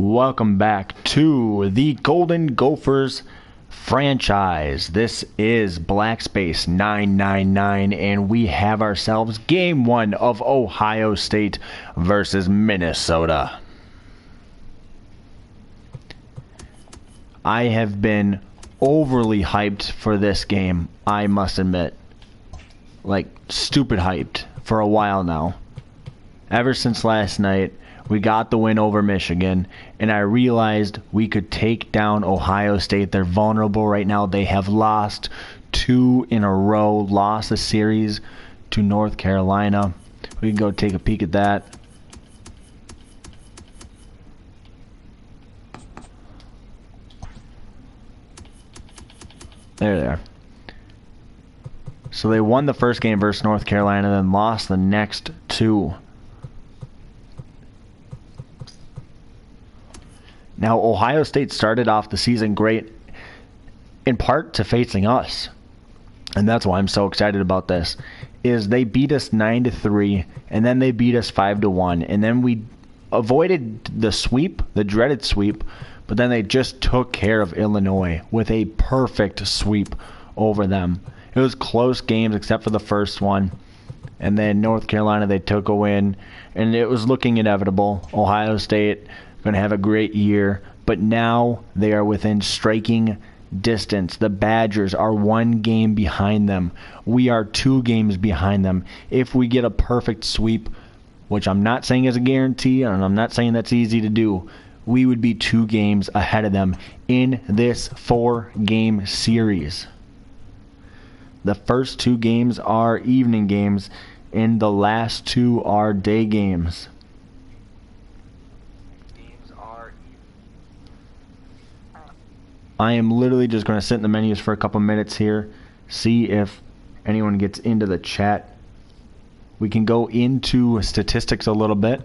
Welcome back to the Golden Gophers franchise. This is Blackspace 999, and we have ourselves Game 1 of Ohio State versus Minnesota. I have been overly hyped for this game, I must admit. Like, stupid hyped for a while now. Ever since last night, we got the win over Michigan, and I realized we could take down Ohio State. They're vulnerable right now. They have lost 2 in a row, lost a series to North Carolina. We can go take a peek at that. There they are. So they won the first game versus North Carolina, then lost the next 2. Now, Ohio State started off the season great, in part to facing us. And that's why I'm so excited about this, is they beat us 9-3, and then they beat us 5-1. And then we avoided the sweep, the dreaded sweep, but then they just took care of Illinois with a perfect sweep over them. It was close games except for the first one. And then North Carolina, they took a win, and it was looking inevitable. Ohio State going to have a great year, but now they are within striking distance. The Badgers are 1 game behind them. We are 2 games behind them. If we get a perfect sweep, which I'm not saying is a guarantee, and I'm not saying that's easy to do, we would be 2 games ahead of them in this 4-game series. The first 2 games are evening games, and the last 2 are day games. I am literally just going to sit in the menus for a couple minutes here, see if anyone gets into the chat. We can go into statistics a little bit.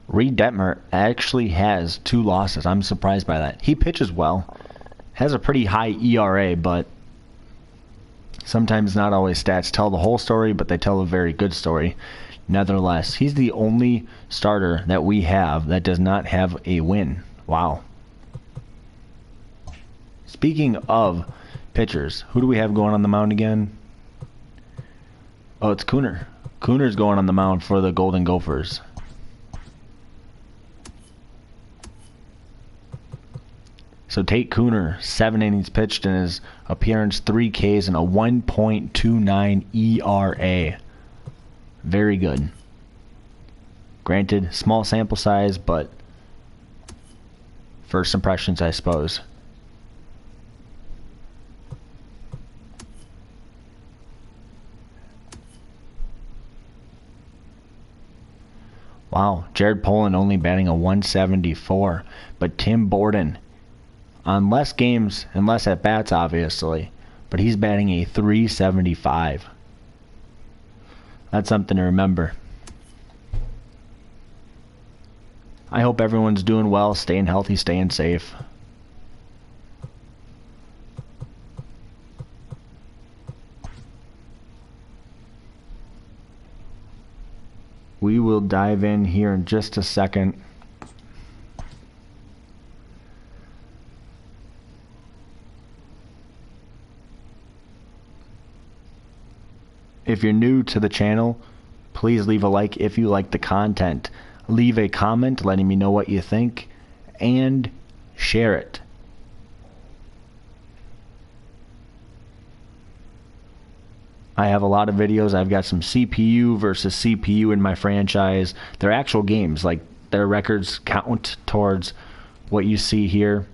Reed Detmer actually has 2 losses. I'm surprised by that. He pitches well. Has a pretty high ERA, but sometimes not always stats tell the whole story, but they tell a very good story. Nevertheless, he's the only starter that we have that does not have a win. Wow. Speaking of pitchers, who do we have going on the mound again? Oh, it's Cooner. Cooner's going on the mound for the Golden Gophers. So Tate Cooner, 7 innings pitched in his appearance, 3 Ks, and a 1.29 ERA. Very good. Granted, small sample size, but first impressions, I suppose. Wow, Jared Poland only batting a 174, but Tim Borden on less games and less at-bats, obviously, but he's batting a 375. That's something to remember. I hope everyone's doing well, staying healthy, staying safe. We will dive in here in just a second. If you're new to the channel, please leave a like if you like the content. Leave a comment letting me know what you think, and share it. I have a lot of videos. I've got some CPU versus CPU in my franchise. They're actual games, like their records count towards what you see here.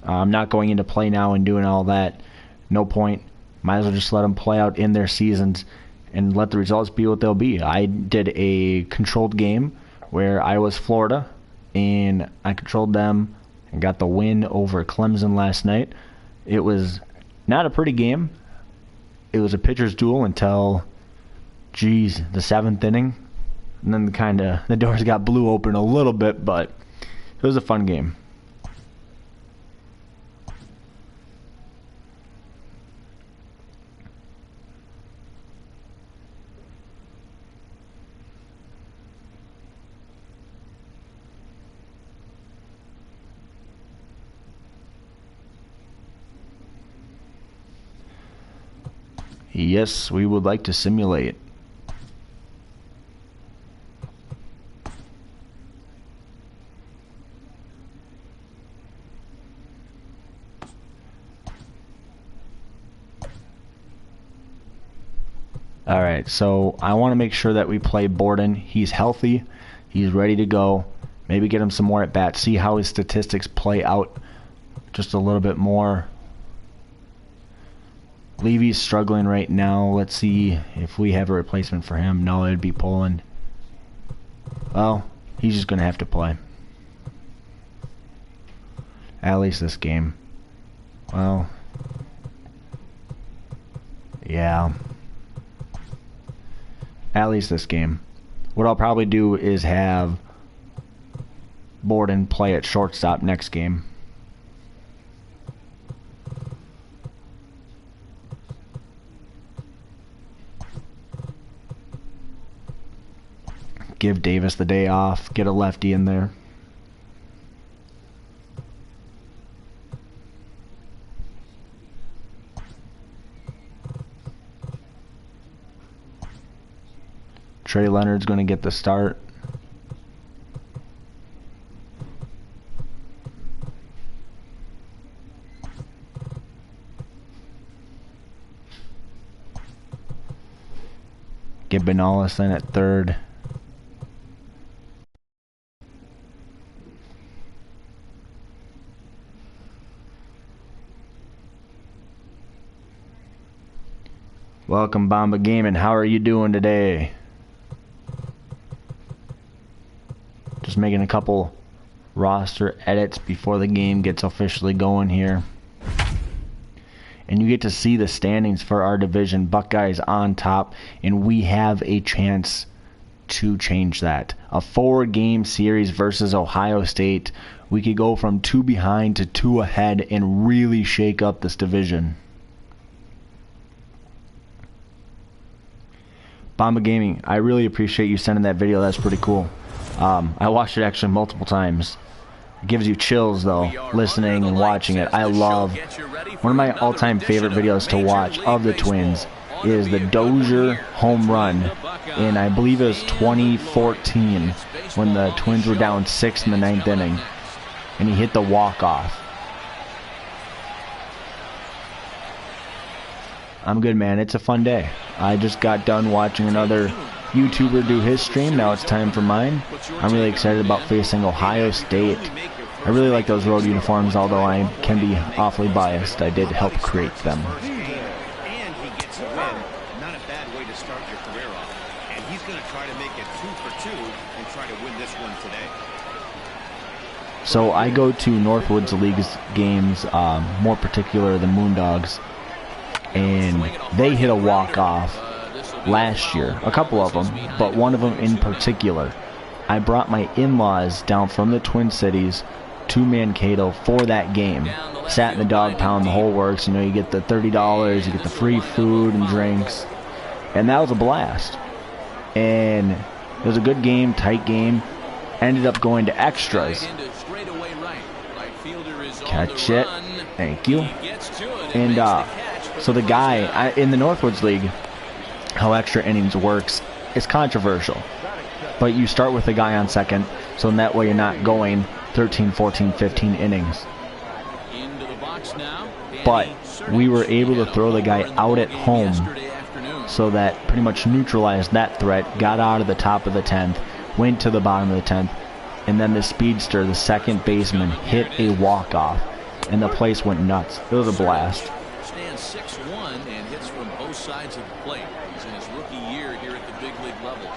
I'm not going into play now and doing all that. No point. Might as well just let them play out in their seasons and let the results be what they'll be. I did a controlled game where I was Florida, and I controlled them and got the win over Clemson last night. It was not a pretty game. It was a pitcher's duel until, the 7th inning. And then the doors got blew open a little bit, but it was a fun game. Yes, we would like to simulate. Alright, so I want to make sure that we play Borden. He's healthy. He's ready to go. Maybe get him some more at bats. See how his statistics play out just a little bit more. Levy's struggling right now. Let's see if we have a replacement for him. No, it'd be Poland. Well, he's just going to have to play. At least this game. Well, yeah. At least this game. What I'll probably do is have Borden play at shortstop next game. Give Davis the day off. Get a lefty in there. Trey Leonard's going to get the start. Get Benalis in at third. Welcome, Bomba Gaming. How are you doing today? Just making a couple roster edits before the game gets officially going here. And you get to see the standings for our division. Buckeyes on top, and we have a chance to change that. A 4-game series versus Ohio State. We could go from 2 behind to 2 ahead and really shake up this division. Bomba Gaming, I really appreciate you sending that video. That's pretty cool. I watched it actually multiple times. It gives you chills though, listening and watching it. I love, one of my all-time favorite videos to watch of the Twins is the Dozier home run in, I believe it was 2014, when the Twins were down 6 in the 9th inning, and he hit the walk-off. I'm good, man. It's a fun day. I just got done watching another YouTuber do his stream. Now it's time for mine. I'm really excited about facing Ohio State. I really like those road uniforms, although I can be awfully biased. I did help create them. And he gets a win. Not a bad way to start your career off. And he's going to try to make it 2 for 2 and try to win this one today. So I go to Northwoods League's games, more particular the Moondogs, and they hit a walk-off last year, a couple of them, but one of them in particular. I brought my in-laws down from the Twin Cities to Mankato for that game. Sat in the dog pound, the whole works. You know, you get the $30, you get the free food and drinks, and that was a blast. And it was a good game, tight game. Ended up going to extras. Catch it. Thank you. And so the guy in the Northwoods League, how extra innings works, is controversial. But you start with the guy on second, so in that way you're not going 13, 14, 15 innings. But we were able to throw the guy out at home, so that pretty much neutralized that threat, got out of the top of the 10th, went to the bottom of the 10th, and then the speedster, the second baseman, hit a walk-off, and the place went nuts. It was a blast. Stands 6'1" and hits from both sides of the plate. He's in his rookie year here at the big league level.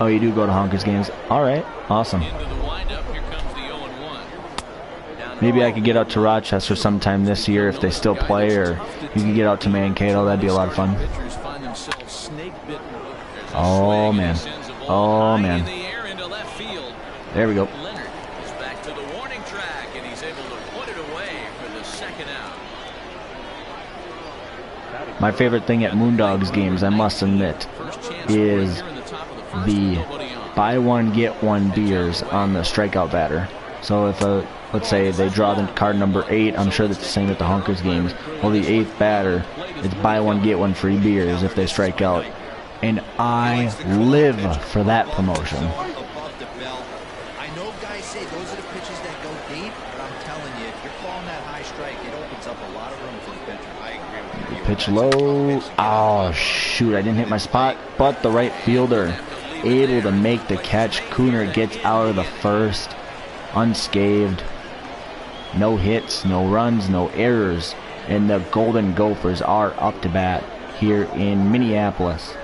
Oh, you do go to Honkers games? Alright, awesome. Into the windup, here comes the 0-1. Maybe I could get out to Rochester sometime this year if they still play, or you could get out to Mankato. That'd be a lot of fun. Pitchers find themselves snake bitten. There's Oh, man. Oh, man. There we go. Leonard is back to the warning track, and he's able to put it away for the second out. My favorite thing at Moondogs games, I must admit, is the buy one, get one beers on the strikeout batter. So if let's say they draw the card number 8, I'm sure that's the same at the Honkers games. Well, the 8th batter, it's buy one, get one free beers if they strike out. And I live for that promotion. Above the belt. I know guys say those are the pitches that go deep, but I'm telling you, if you're calling that high strike, it opens up a lot of room for the pitcher. I agree with you. Pitch low. Oh, shoot. I didn't hit my spot, but the right fielder able to make the catch. Cooner gets out of the first unscathed. No hits, no runs, no errors. And the Golden Gophers are up to bat here in Minneapolis.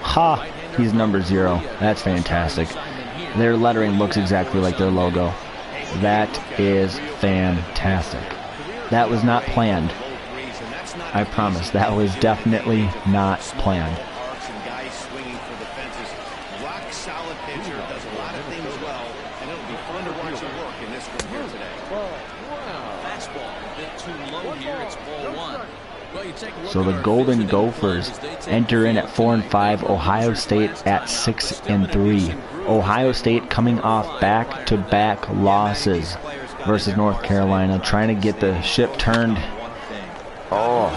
Ha! He's number 0. That's fantastic. Their lettering looks exactly like their logo. That is fantastic. That was not planned. I promise. That was definitely not planned. Guys swinging for the fences. Rock solid pitcher, does a lot of things well, and it'll be fun to watch him work in this one here today. Fastball a bit too low here. It's ball 1. Well, you take a look So at the our Golden visiting Gophers opponents. They take enter in at 4-5. 5. Ohio State at 6-3. Ohio State coming off back-to-back losses versus North Carolina, trying to get the ship turned. Oh,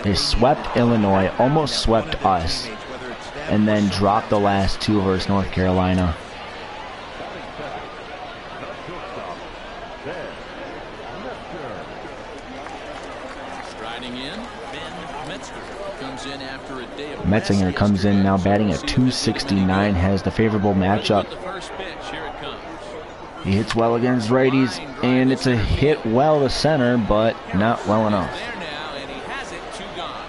they swept Illinois, almost swept us, and then dropped the last 2 versus North Carolina. Striding in, Ben Metzger comes in after a day of Metzinger comes in now batting at 269, has the favorable matchup. the first pitch. Here it comes. He hits well against righties, and it's a hit well to center, but not well enough. There now, and he has it. 2 gone.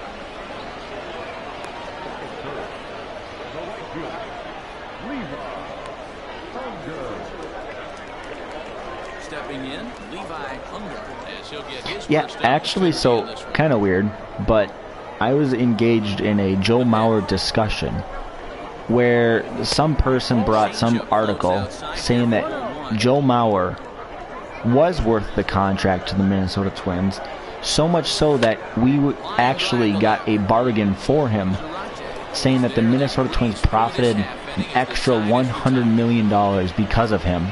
Stepping in, Levi Hunger, as he'll get his Yeah, first actually, so opportunity in this one. kind of weird, but I was engaged in a Joe Mauer discussion where some person brought some article saying that Joe Mauer was worth the contract to the Minnesota Twins, so much so that we actually got a bargain for him, saying that the Minnesota Twins profited an extra $100 million because of him.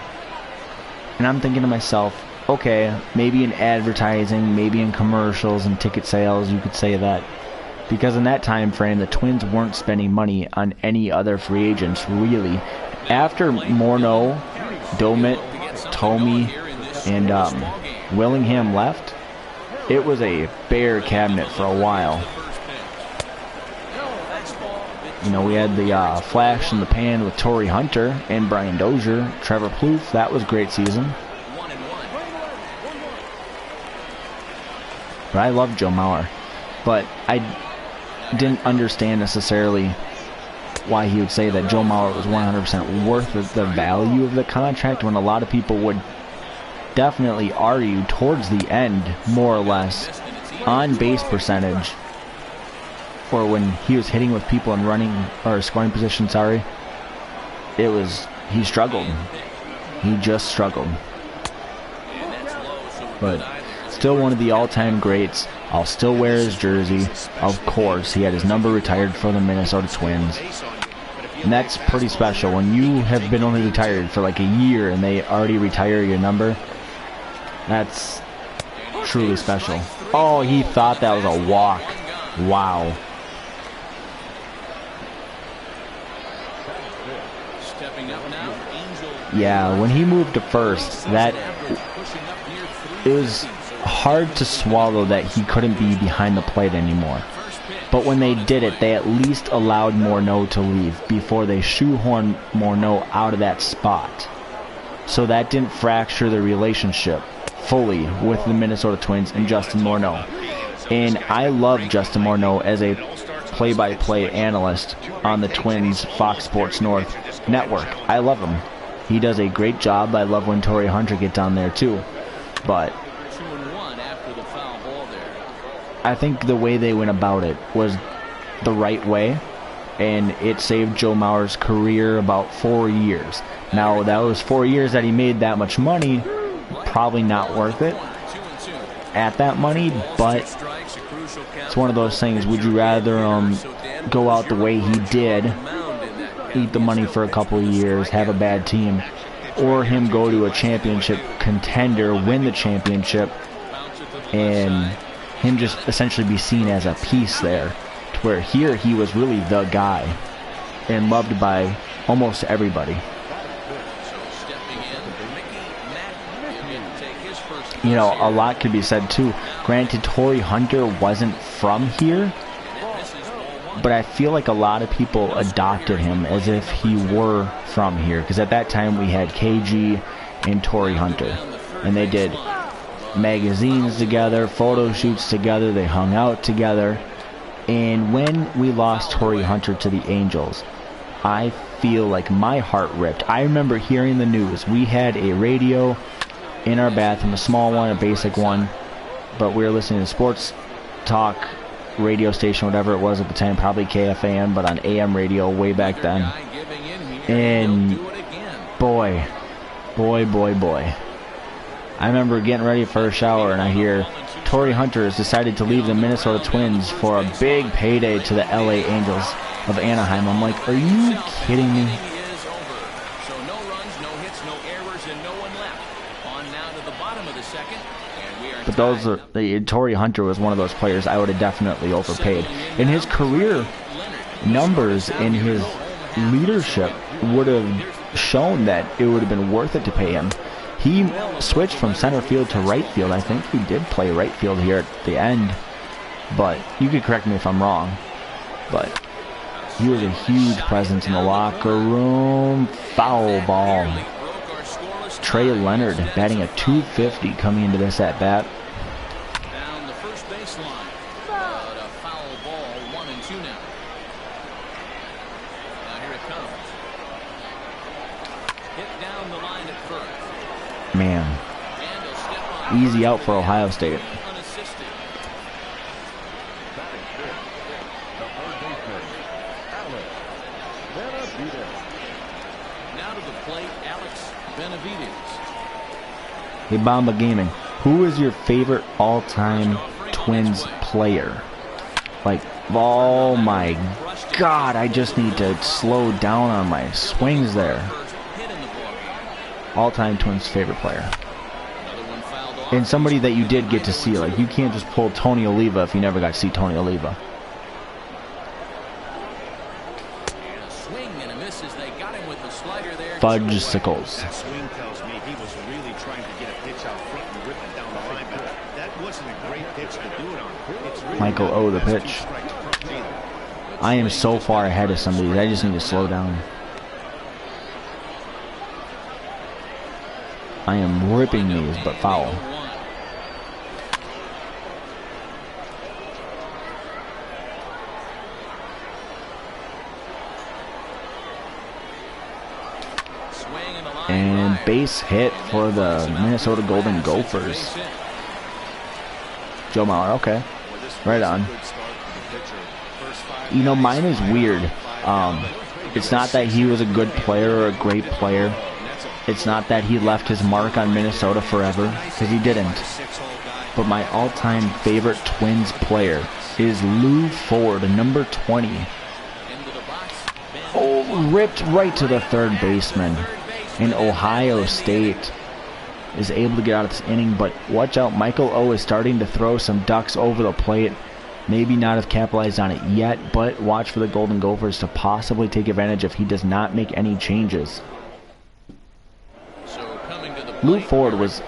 And I'm thinking to myself, okay, maybe in advertising, maybe in commercials and ticket sales, you could say that. Because in that time frame, the Twins weren't spending money on any other free agents, really. After Morneau, Domit, Tomey, and Willingham left, it was a bare cabinet for a while. You know, we had the flash in the pan with Torrey Hunter and Brian Dozier, Trevor Plouffe. That was a great season. But I love Joe Mauer. But I didn't understand necessarily why he would say that Joe Mauer was 100% worth the value of the contract, when a lot of people would definitely argue towards the end, more or less, on base percentage, or when he was hitting with people in running or scoring position, he struggled. He just struggled. But still one of the all-time greats. I'll still wear his jersey. Of course, he had his number retired for the Minnesota Twins. And that's pretty special. When you have been only retired for like a year and they already retire your number, that's truly special. Oh, he thought that was a walk. Wow. Yeah, when he moved to first, it was hard to swallow that he couldn't be behind the plate anymore. But when they did it, they at least allowed Morneau to leave before they shoehorned Morneau out of that spot. So that didn't fracture the relationship fully with the Minnesota Twins and Justin Morneau. And I love Justin Morneau as a play-by-play analyst on the Twins Fox Sports North network. I love him. He does a great job. I love when Torrey Hunter gets on there too. But I think the way they went about it was the right way, and it saved Joe Mauer's career about 4 years. Now, that was 4 years that he made that much money, probably not worth it at that money, but it's one of those things. Would you rather go out the way he did, eat the money for a couple of years, have a bad team, or him go to a championship contender, win the championship, and him just essentially be seen as a piece there, to where here he was really the guy and loved by almost everybody. You know, a lot could be said too. Granted, Torrey Hunter wasn't from here, but I feel like a lot of people adopted him as if he were from here, because at that time we had KG and Torrey Hunter, and they did magazines together, photo shoots together, they hung out together. And when we lost Torrey Hunter to the Angels, I feel like my heart ripped. I remember hearing the news. We had a radio in our bathroom, a small one, a basic one, but we were listening to sports talk radio station, whatever it was at the time, probably KFAN, but on AM radio way back then. And boy, I remember getting ready for a shower, and I hear Torrey Hunter has decided to leave the Minnesota Twins for a big payday to the LA Angels of Anaheim. I'm like, are you kidding me? But Torrey Hunter was one of those players I would have definitely overpaid. And his career numbers and his leadership would have shown that it would have been worth it to pay him. He switched from center field to right field. I think he did play right field here at the end, but you could correct me if I'm wrong. But he was a huge presence in the locker room. Foul ball. Trey Leonard batting a .250 coming into this at bat. Down the first baseline. But a foul ball, 1-2 now. Now here it comes. Hit down the line at first. Man, easy out for Ohio State. Now to the plate, Alex Benavides. Hey, Bomba Gaming, who is your favorite all-time Twins player? Like, oh my God, I just need to slow down on my swings there. All-time Twins favorite player. And somebody that you did get to see. Like, you can't just pull Tony Oliva if you never got to see Tony Oliva. Fudge Sickles. That swing tells me he was really trying to get a pitch out front and rip it down the line, but that wasn't a great pitch to do it on. It's really Michael O, the pitch. I am so far ahead of somebody. I just need to slow down. I am ripping these, but foul. And base hit for the Minnesota Golden Gophers. Joe Mauer, okay. Right on. You know, mine is weird. It's not that he was a good player or a great player. It's not that he left his mark on Minnesota forever, because he didn't. But my all-time favorite Twins player is Lou Ford, number 20. Oh, ripped right to the third baseman. And Ohio State is able to get out of this inning, but watch out, Michael O is starting to throw some ducks over the plate. Maybe not have capitalized on it yet, but watch for the Golden Gophers to possibly take advantage if he does not make any changes. Lou Ford was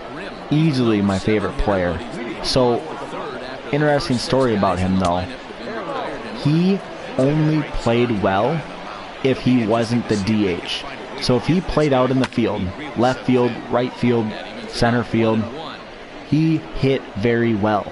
easily my favorite player. So, interesting story about him though. He only played well if he wasn't the DH. So if he played out in the field, left field, right field, center field, he hit very well.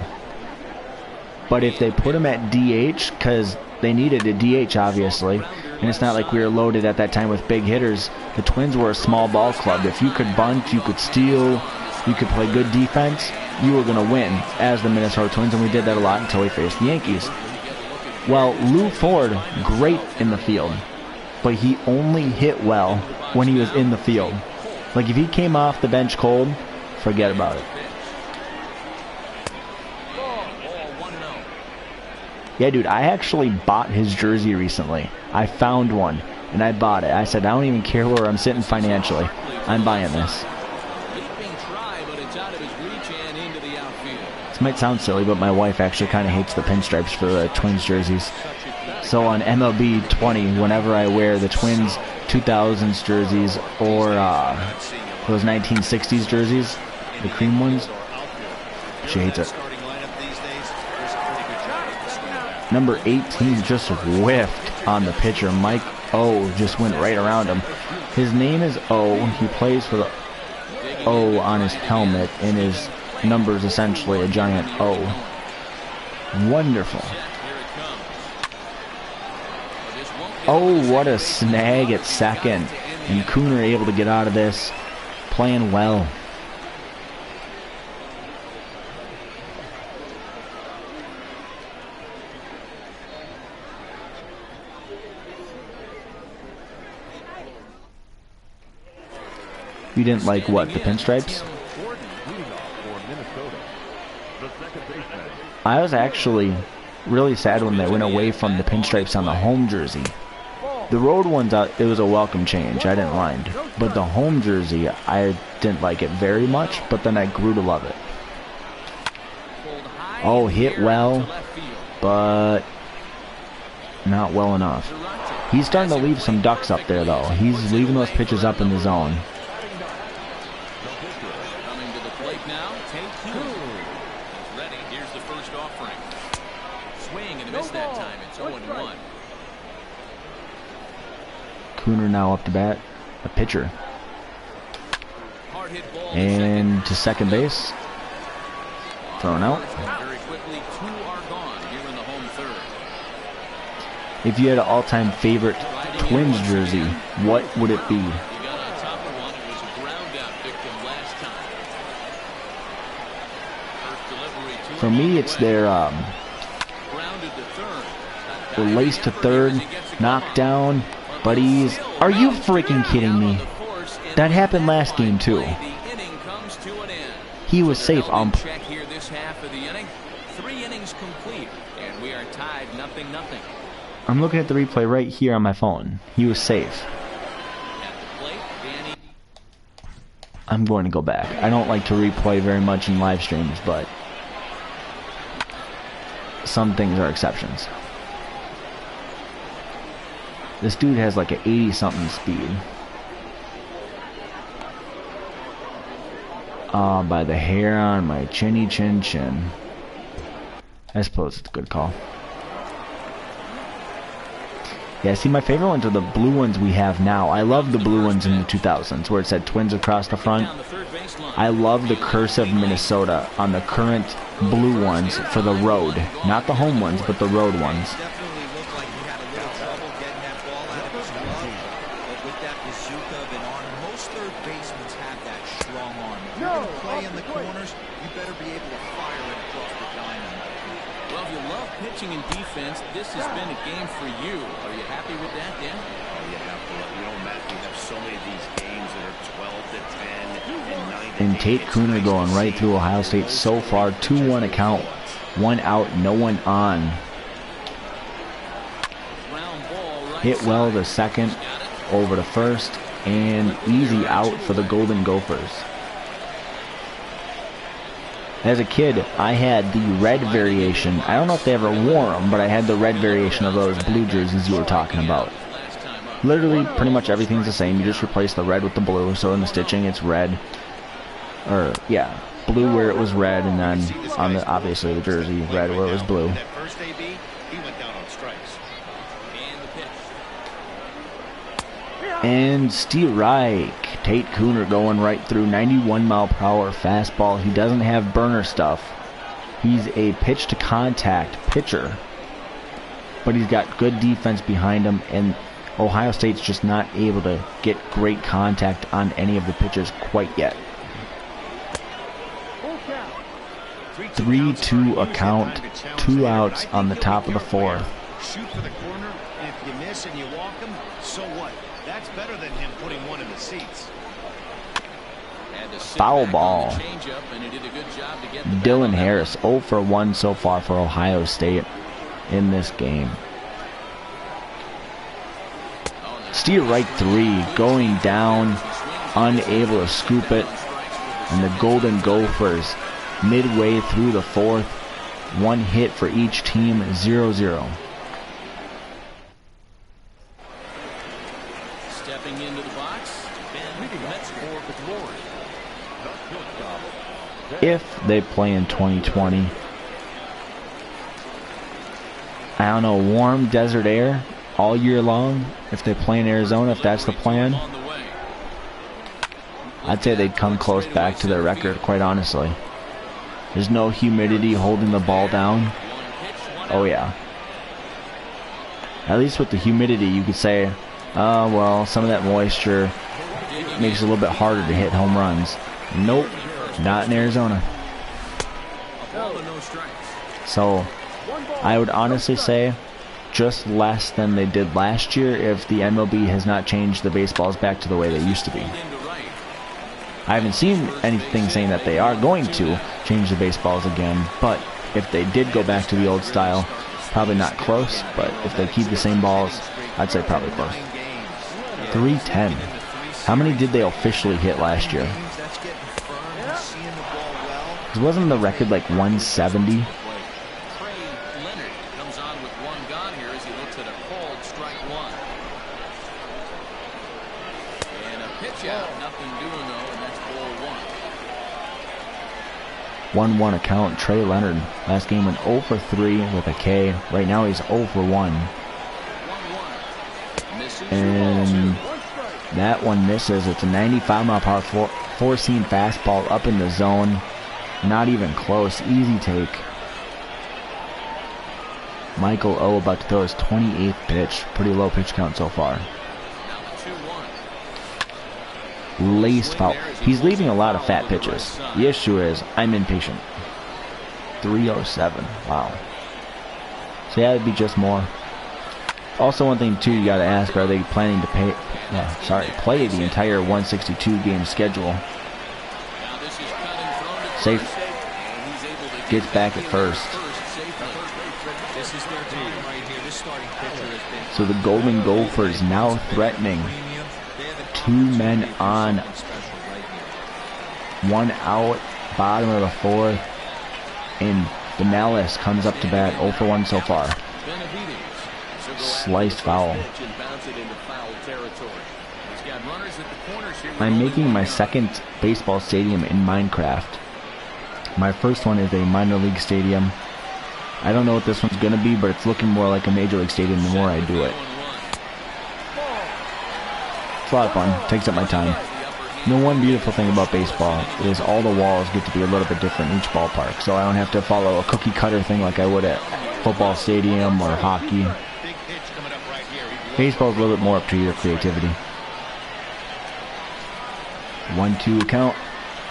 But if they put him at DH, because they needed a DH obviously, and it's not like we were loaded at that time with big hitters, the Twins were a small ball club. If you could bunt, you could steal, you could play good defense, you were going to win as the Minnesota Twins, and we did that a lot until we faced the Yankees. Well, Lou Ford, great in the field, but he only hit well when he was in the field. Like, if he came off the bench cold, forget about it. Yeah, dude, I actually bought his jersey recently. I found one, and I bought it. I said, I don't even care where I'm sitting financially. I'm buying this. This might sound silly, but my wife actually kind of hates the pinstripes for the Twins jerseys. So on MLB20, whenever I wear the Twins 2000s jerseys or those 1960s jerseys, the cream ones, she hates it. Number 18 just whiffed on the pitcher. Mike O just went right around him. His name is O. He plays for the O on his helmet, and his number is essentially a giant O. Wonderful. Oh, what a snag at second. And Cooner able to get out of this, playing well. You didn't like what, the pinstripes? I was actually really sad when they went away from the pinstripes on the home jersey. The road ones, it was a welcome change. I didn't mind. But the home jersey, I didn't like it very much, but then I grew to love it. Oh, hit well, but not well enough. He's starting to leave some ducks up there, though. He's leaving those pitches up in the zone. Cooner now up to bat, a pitcher, and to second base, thrown out. If you had an all-time favorite Twins jersey, what would it be? For me, it's their lace to third, knockdown. Buddies, are you freaking kidding me? That happened last game too. He was safe on. I'm looking at the replay right here on my phone. He was safe. I'm going to go back. I don't like to replay very much in live streams, but some things are exceptions. This dude has like an 80-something speed. By the hair on my chinny chin chin. I suppose it's a good call. Yeah, see, my favorite ones are the blue ones we have now. I love the blue ones in the 2000s where it said Twins across the front. I love the cursive Minnesota on the current blue ones for the road. Not the home ones, but the road ones. This has been a game for you. Are you happy with that, Dan? Oh, you have to. You know, Matt, we have so many of these games that are 12 to 10 and 9 to 10. And Tate Cooner going right through Ohio State so far. 2-1 account. One out, no one on. Hit well to second, over to first, and easy out for the Golden Gophers. As a kid, I had the red variation. I don't know if they ever wore them, but I had the red variation of those blue jerseys you were talking about. Literally, pretty much everything's the same. You just replace the red with the blue. So in the stitching, it's red. Or, yeah, blue where it was red, and then on the, obviously the jersey, red where it was blue. And strike. Tate Cooner going right through, 91-mile-per-hour fastball. He doesn't have burner stuff. He's a pitch-to-contact pitcher. But he's got good defense behind him, and Ohio State's just not able to get great contact on any of the pitchers quite yet. 3-2 account, 2 outs on the top of the 4th. Shoot for the corner, and if you miss and you walk him, so what? That's better than him putting one in the seats. Foul ball. Dylan Harris 0 for 1 so far for Ohio State in this game. Steer right 3 going down, unable to scoop it, and the Golden Gophers midway through the 4th, 1 hit for each team, 0-0. Stepping into the box, if they play in 2020, I don't know, warm desert air all year long. If they play in Arizona, if that's the plan, I'd say they'd come close back to their record, quite honestly. There's no humidity holding the ball down. Oh yeah. At least with the humidity, you could say, well, some of that moisture makes it a little bit harder to hit home runs. Nope, not in Arizona. So, I would honestly say just less than they did last year if the MLB has not changed the baseballs back to the way they used to be. I haven't seen anything saying that they are going to change the baseballs again, but if they did go back to the old style, probably not close, but if they keep the same balls, I'd say probably close. 310. How many did they officially hit last year? Wasn't the record like 170? gone here as he looks at a cold strike one. And a pitch out, nothing doing though, and that's ball 1. 1-1 account. Trey Leonard last game went 0 for 3 with a K. Right now he's 0 for 1. And that one misses. It's a 95 mile per hour four-seam fastball up in the zone. Not even close. Easy take. Michael O about to throw his 28th pitch. Pretty low pitch count so far. Laced foul. He's leaving a lot of fat pitches. The issue is I'm impatient. 307. Wow. So yeah, it'd be just more. Also, one thing too, you got to ask: are they planning to play the entire 162 game schedule? Safe. Gets back at first. So the Golden Gophers now threatening 2 men on, 1 out, bottom of the 4th, and Benales comes up to bat 0 for 1 so far. Sliced foul. I'm making my second baseball stadium in Minecraft. My first one is a minor league stadium. I don't know what this one's going to be, but it's looking more like a major league stadium the more I do it. It's a lot of fun. Takes up my time. The one beautiful thing about baseball is all the walls get to be a little bit different in each ballpark, so I don't have to follow a cookie cutter thing like I would at football stadium or hockey. Baseball is a little bit more up to your creativity. 1-2 count.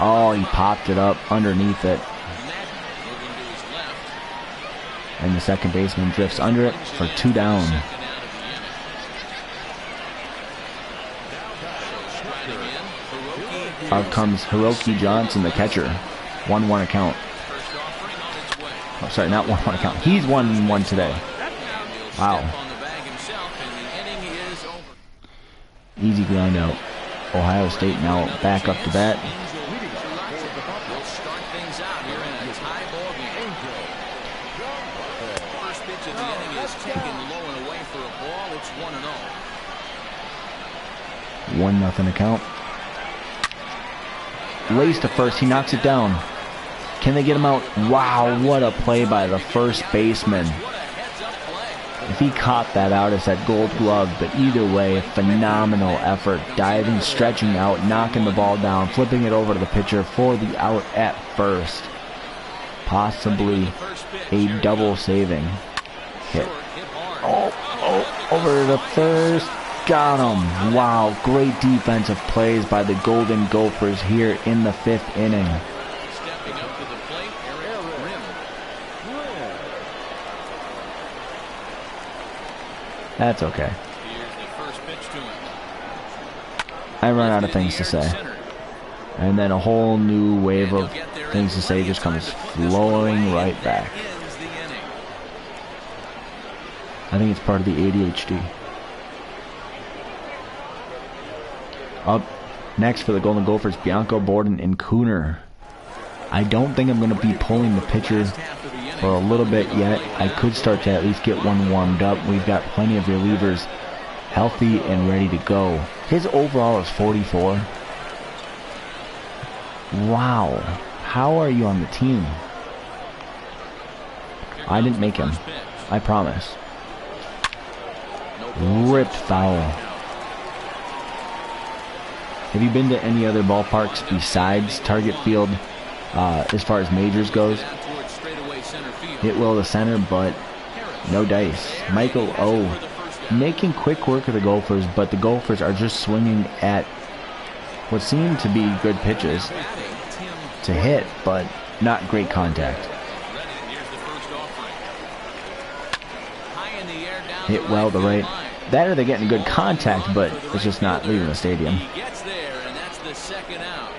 Oh, he popped it up underneath it. And the second baseman drifts under it for 2 down. Out comes Hiroki Johnson, the catcher. 1-1 account. Oh, sorry, not 1-1 account. He's 1-1 today. Wow. Easy ground out. Ohio State now back up to bat. First pitch of the inning is taken low and away for a ball. It's 1-0. 1-0 account. Lays to first. He knocks it down. Can they get him out? Wow, what a play by the first baseman. If he caught that out, it's that gold glove. But either way, phenomenal effort. Diving, stretching out, knocking the ball down, flipping it over to the pitcher for the out at first. Possibly a double saving hit. Oh, over to first. Got him. Wow, great defensive plays by the Golden Gophers here in the 5th inning. That's okay. Here's the first pitch to him. I run out of things to say. And then a whole new wave of things to say just comes flowing right back. I think it's part of the ADHD. Up next for the Golden Gophers, Bianco, Borden, and Cooner. I don't think I'm going to be pulling the pitcher for a little bit yet. I could start to at least get one warmed up. We've got plenty of relievers healthy and ready to go. His overall is 44. Wow. How are you on the team? I didn't make him. I promise. Ripped foul. Have you been to any other ballparks besides Target Field as far as majors goes? Hit well to center, but no dice. Michael O. making quick work of the Gophers, but the Gophers are just swinging at what seem to be good pitches to hit, but not great contact. Hit well to right. That or they're getting good contact, but it's just not leaving the stadium. He gets there, and that's the second out.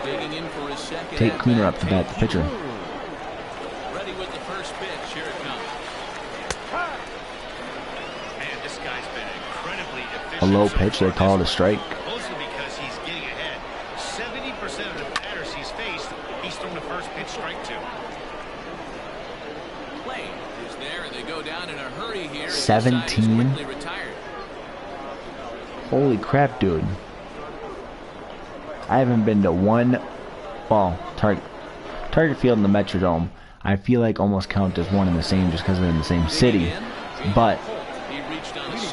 Digging in for his second. Take Cooner up to bat, the pitcher. Ready with the first pitch. Here it comes. Man, this guy's been incredibly efficient. A low pitch, they call it a strike. Mostly because he's getting ahead. 70% of the batters he's faced, he's thrown the first pitch strike to. Play is there, and they go down in a hurry here. 17? Holy crap, dude. I haven't been to one, well, Target Field in the Metrodome. I feel like almost count as one and the same just because they're in the same city. But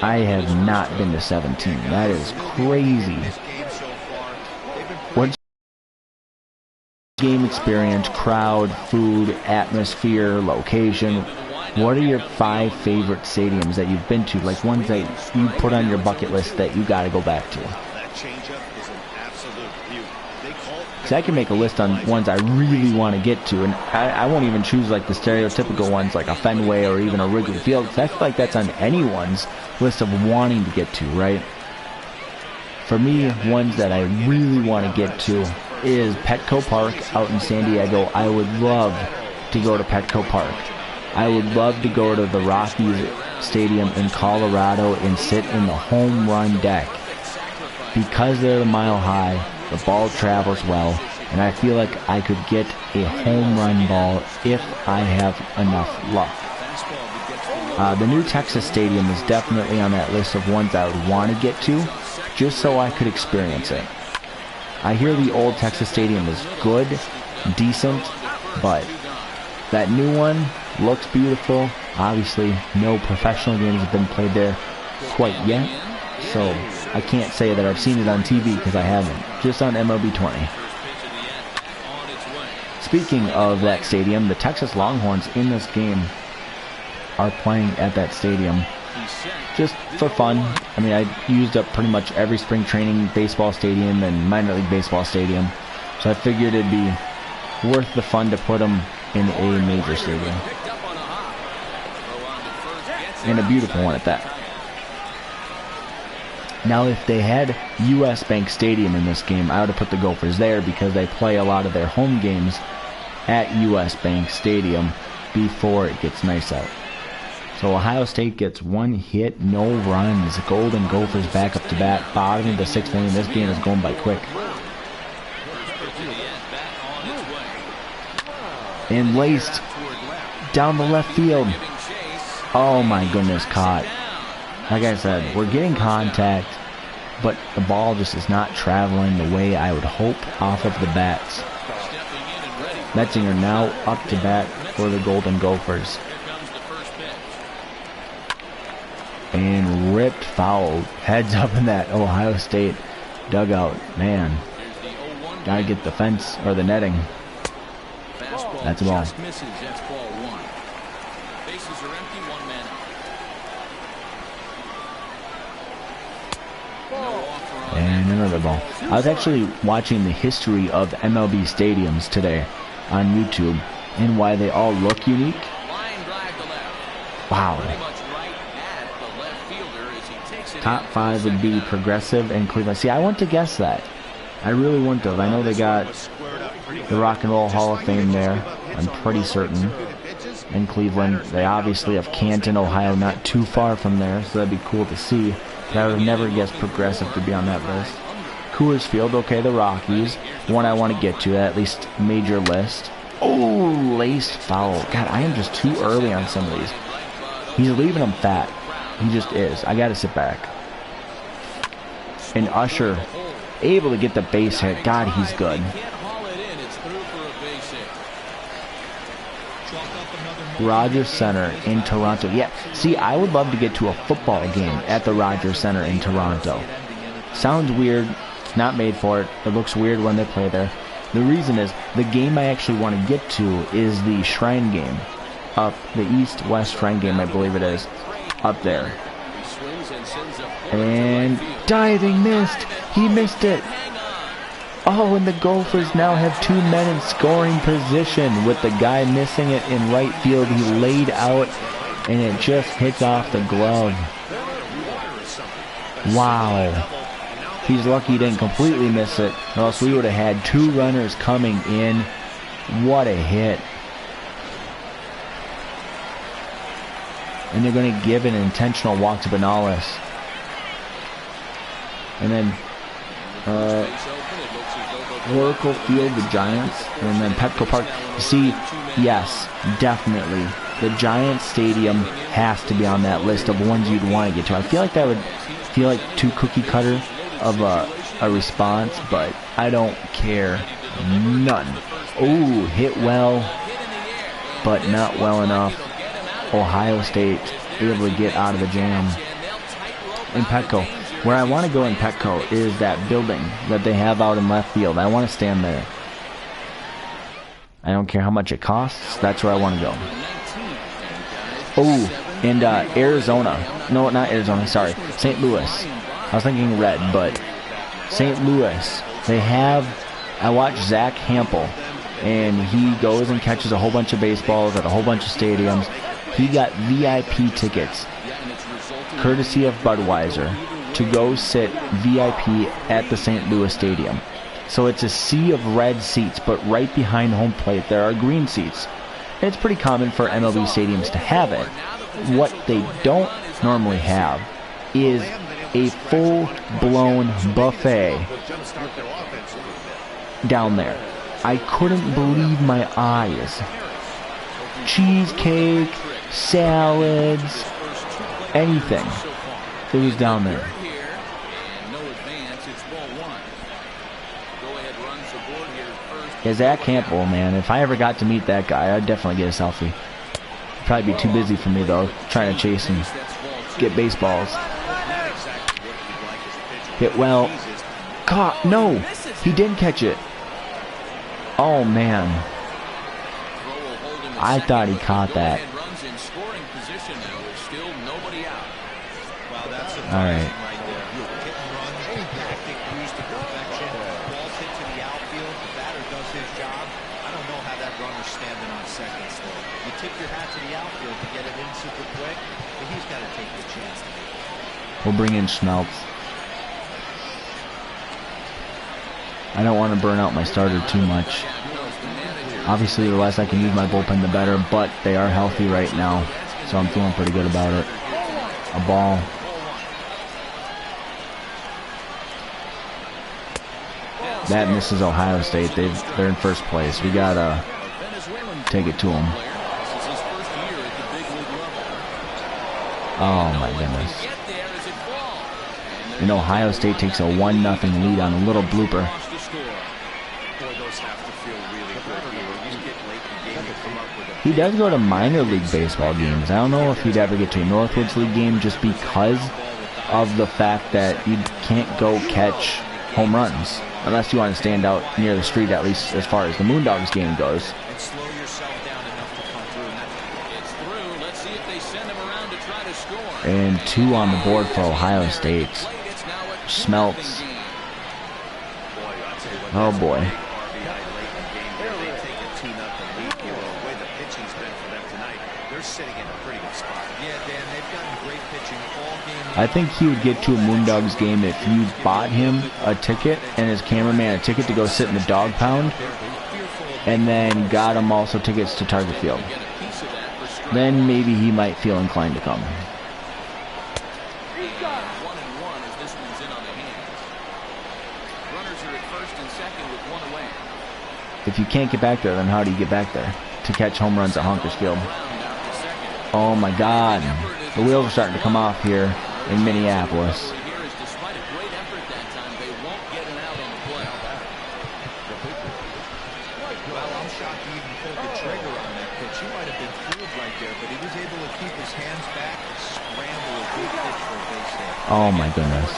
I have not been to 17. That is crazy. What's game experience, crowd, food, atmosphere, location? What are your 5 favorite stadiums that you've been to? Like ones that you put on your bucket list that you got to go back to? That changeup is an absolute beauty. Because I can make a list on ones I really want to get to, and I won't even choose like the stereotypical ones like a Fenway or even a Wrigley Field, because I feel like that's on anyone's list of wanting to get to, right? For me, ones that I really want to get to is Petco Park out in San Diego. I would love to go to Petco Park. I would love to go to the Rockies Stadium in Colorado and sit in the home run deck. Because they're a mile high, the ball travels well, and I feel like I could get a home run ball if I have enough luck. The new Texas Stadium is definitely on that list of ones I would want to get to, just so I could experience it. I hear the old Texas Stadium is good, decent, but that new one looks beautiful. Obviously, no professional games have been played there quite yet, so I can't say that I've seen it on TV because I haven't, just on mlb20. Speaking of that stadium, the Texas Longhorns in this game are playing at that stadium just for fun. I mean, I used up pretty much every spring training baseball stadium and minor league baseball stadium, so I figured it'd be worth the fun to put them in a major stadium. And a beautiful one at that. Now, if they had U.S. Bank Stadium in this game, I would have put the Gophers there because they play a lot of their home games at U.S. Bank Stadium before it gets nice out. So Ohio State gets one hit, no runs. The Golden Gophers back up to bat, bottom of the 6th inning. This game is going by quick. And laced down the left field. Oh my goodness, caught. Like I said, we're getting contact, but the ball just is not traveling the way I would hope off of the bats. Metzinger now up to bat for the Golden Gophers. And ripped foul. Heads up in that Ohio State dugout. Man, gotta get the fence or the netting. That's a ball. And another ball. I was actually watching the history of MLB stadiums today on YouTube, and why they all look unique. Line drive to left. Wow. Pretty much right at the left fielder as he takes it Top in. 5 would be Progressive and Cleveland. See, I wouldn't have guessed that. I really wouldn't have. I know they got the Rock and Roll Hall of Fame there. I'm pretty certain. In Cleveland, they obviously have Canton, Ohio, not too far from there, so that'd be cool to see. But I would have never guessed Progressive to be on that list. Coors Field, okay, the Rockies. One I want to get to, at least major list. Oh, laced foul. God, I am just too early on some of these. He's leaving them fat. He just is. I got to sit back. And Usher, able to get the base hit. God, he's good. Rogers Center in Toronto. Yeah, see, I would love to get to a football game at the Rogers Center in Toronto. Sounds weird. Not made for it. It looks weird when they play there. The reason is, the game I actually want to get to is the Shrine game. Up, the East-West Shrine game, I believe it is. Up there. And diving missed. He missed it. Oh, and the Gophers now have 2 men in scoring position with the guy missing it in right field. He laid out, and it just hits off the glove. Wow. He's lucky he didn't completely miss it, or else we would have had 2 runners coming in. What a hit. And they're going to give an intentional walk to Benales. And then Oracle Field, the Giants, and then Petco Park. See, yes, definitely. The Giants Stadium has to be on that list of ones you'd want to get to. I feel like that would feel like too cookie cutter of a response, but I don't care none. Oh, hit well, but not well enough. Ohio State able to get out of the jam. In Petco, where I want to go in Petco is that building that they have out in left field. I want to stand there. I don't care how much it costs. That's where I want to go. Oh, and Arizona. No, not Arizona. Sorry, St. Louis. I was thinking red, but St. Louis. They have. I watched Zach Hampel, and he goes and catches a whole bunch of baseballs at a whole bunch of stadiums. He got VIP tickets, courtesy of Budweiser, to go sit VIP at the St. Louis Stadium. So it's a sea of red seats, but right behind home plate there are green seats. And it's pretty common for MLB stadiums to have it. What they don't normally have is a full-blown buffet down there. I couldn't believe my eyes. Cheesecake, salads, anything. It was down there. Yeah, Zach Campbell, man. If I ever got to meet that guy, I'd definitely get a selfie. Probably be too busy for me, though, trying to chase and get baseballs. Hit well. Caught. No, he didn't catch it. Oh, man. I thought he caught that. All right. We'll bring in Schmeltz. I don't want to burn out my starter too much. Obviously, the less I can use my bullpen, the better, but they are healthy right now, so I'm feeling pretty good about it. A ball. That misses Ohio State. They're in first place. We gotta take it to them. Oh my goodness. And Ohio State takes a 1-0 lead on a little blooper. He does go to minor league baseball games. I don't know if he'd ever get to a Northwoods League game just because of the fact that you can't go catch home runs unless you want to stand out near the street, at least as far as the Moondogs game goes. And 2 on the board for Ohio State. Schmeltz. Oh boy. pitching's been for them tonight. They're sitting in a pretty good spot. Yeah, Dan, they've gotten great pitching all game. I think he would get to a Moondogs game if you bought him a ticket and his cameraman a ticket to go sit in the dog pound, and then got him also tickets to Target Field. Then maybe he might feel inclined to come. If you can't get back there, then how do you get back there to catch home runs at Honkers Field? Oh my God. The wheels are starting to come off here in Minneapolis. Well, I'm shocked he even pulled the trigger on that pitch. He might have been fooled right there, but he was able to keep his hands back and scramble a good pitch for a base hit. Oh my goodness.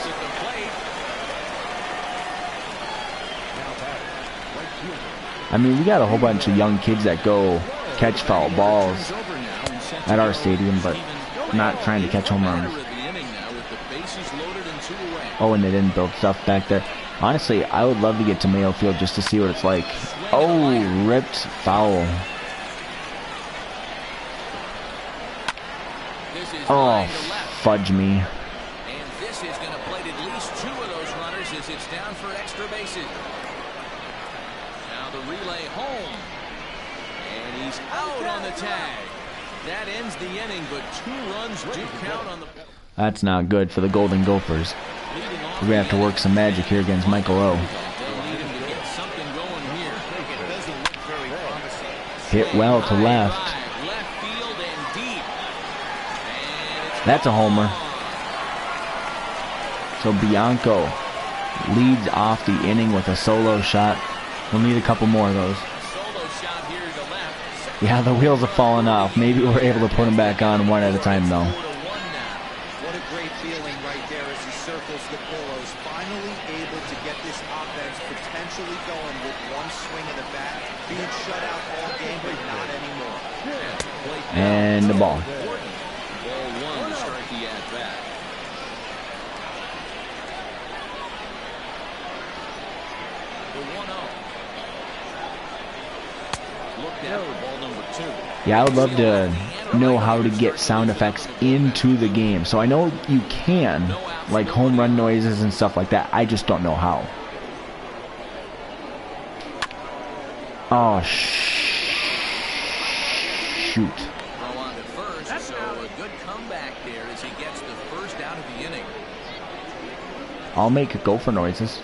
I mean, we got a whole bunch of young kids that go catch foul balls at our stadium, but not trying to catch home runs. Oh, and they didn't build stuff back there. Honestly, I would love to get to Mayo Field just to see what it's like. Oh, ripped foul. Oh, fudge me. And this is going to plate at least 2 of those runners as it's down for extra bases. Now the relay home. And he's out on the tag. That ends the inning, but 2 runs do count on the... That's not good for the Golden Gophers. We're going to have to work some magic here against Michael O. Hit well to left. That's a homer. So Bianco leads off the inning with a solo shot. We'll need a couple more of those. Yeah, the wheels have fallen off. Maybe we're able to put them back on one at a time, though. What a great feeling right there as he circles the pillows. Finally able to get this offense potentially going with one swing of the bat. Being shut out all game, but not anymore. And the ball. Ball 1 to start the at-bat. The 1-0. Looked at for ball number 2. Yeah, I would love to know how to get sound effects into the game. So I know you can, like home run noises and stuff like that. I just don't know how. Oh, shoot. Throw on to first, so a good comeback there as he gets the first out of the inning. I'll make it go for noises.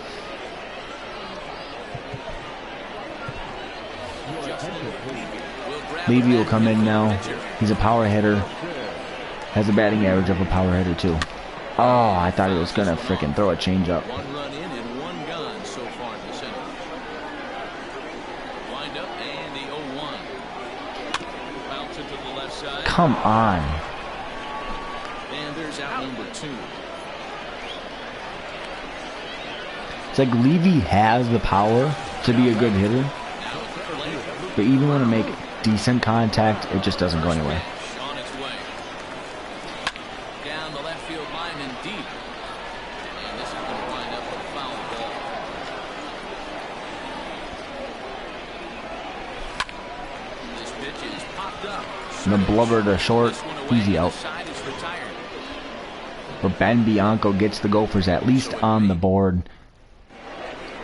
Levy will come in now. He's a power hitter. Has a batting average of a power hitter too. Oh, I thought he was gonna freaking throw a changeup. 1 run in and 1 gone so far in the center. Wind up and the 0-1. Bounce it to the left side. Come on. And there's out number 2. It's like Levy has the power to be a good hitter, but even when to make decent contact, it just doesn't go anywhere. On its way. Down the left field line and deep. And this is going to wind up a foul ball. This pitch is popped up. The blubber to short, easy out. Side is retired. But Ben Bianco gets the Gophers at least on the board.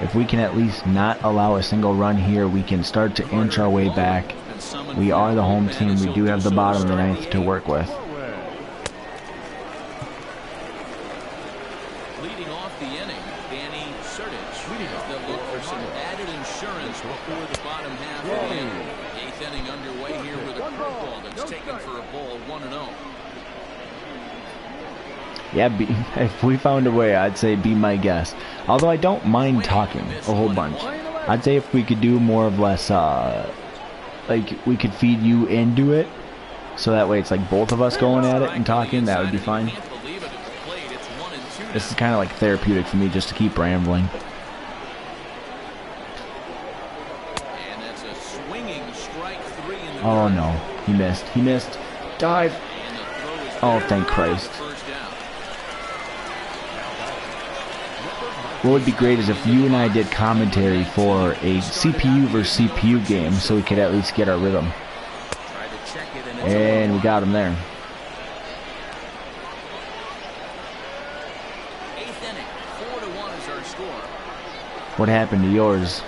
If we can at least not allow a single run here, we can start to inch our way back. We are the home team. We do have the bottom of the ninth to work with. Leading off the inning, Danny Sertich. They'll look for some added insurance before the bottom half of the inning. 8th inning underway here with a curveball that's taken for a ball 1-0. Yeah, if we found a way, I'd say be my guest. Although I don't mind talking a whole bunch. I'd say if we could do more of less, like we could feed you into it, so that way it's like both of us going at it and talking, that would be fine. This is kind of like therapeutic for me just to keep rambling. And that's a swinging strike 3 in the Oh no, he missed. He missed. Dive. Oh, thank Christ. What would be great is if you and I did commentary for a CPU versus CPU game, so we could at least get our rhythm. check it, and it's And we got him there. 8th inning, 4-1 is our score. What happened to yours?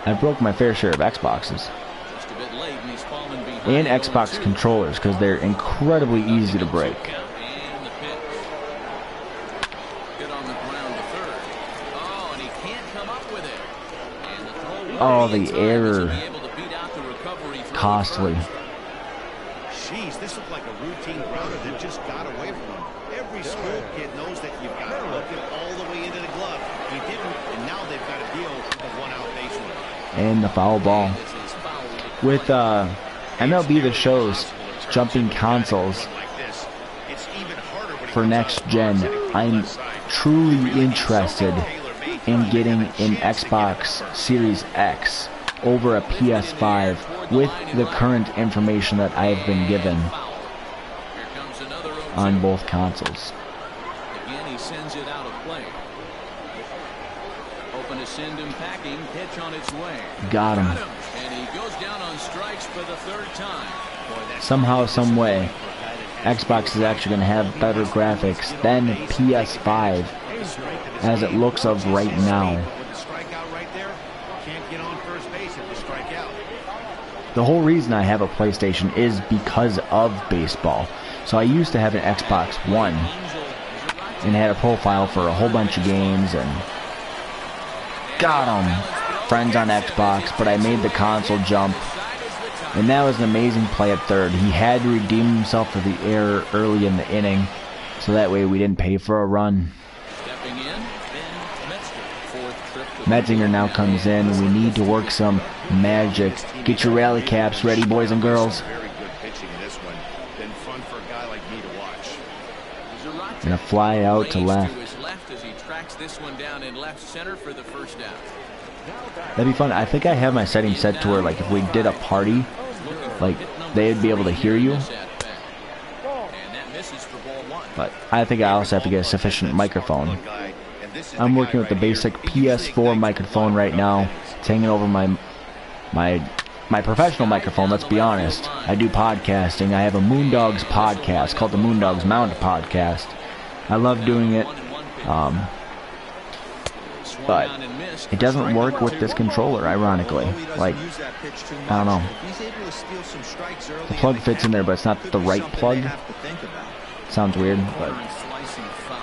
I broke my fair share of Xboxes. Just a bit late, and he's fallen behind. And Xbox controllers, because they're incredibly easy to break. And the pitch. Good on the ground to third. Oh, and he can't come up with it. And the throw Oh, will be in the time error. as he'll be able to beat out the recovery throw Costly. first. Jeez, this looked like a routine grounder that just got away from him. Every school kid knows that you've got to look it all the way into the glove. He didn't, and now they've got to deal with a one-out base runner. And the foul ball. This is foul. With MLB The Show's jumping consoles for next gen, I'm truly interested in getting an Xbox Series X over a PS5 with the current information that I have been given Here comes another 0-2. on both consoles. Again, he sends it out of play. Open to send him packing. Pitch on its way. Got him. And he goes down on strikes for the third time. Somehow, some way, Xbox is actually going to have better graphics than PS5 as it looks of right now. With the strikeout right there, can't get on first base if you strike out. The whole reason I have a PlayStation is because of baseball. So I used to have an Xbox One and had a profile for a whole bunch of games and got 'em. Friends on Xbox, but I made the console jump, and that was an amazing play at third. He had to redeem himself for the error early in the inning, so that way we didn't pay for a run. Stepping in, Ben Metzger. Fourth trip to Metzinger now comes in, and we need to work some magic. Get your rally caps ready, boys and girls. Very good pitching in this one. Been fun for a guy like me to watch. And a fly out to Range left. to his left as he tracks this one down in left center for the first out. That'd be fun. I think I have my settings set to where, like, if we did a party, like, they'd be able to hear you. And that misses for ball one. But I think I also have to get a sufficient microphone. I'm working with the basic PS4 microphone right now. It's hanging over my professional microphone, let's be honest. I do podcasting. I have a Moondogs podcast called the Moondogs Mount Podcast. I love doing it. But it doesn't work with this controller, ironically. Like, I don't know. The plug fits in there, but it's not the right plug. Sounds weird, but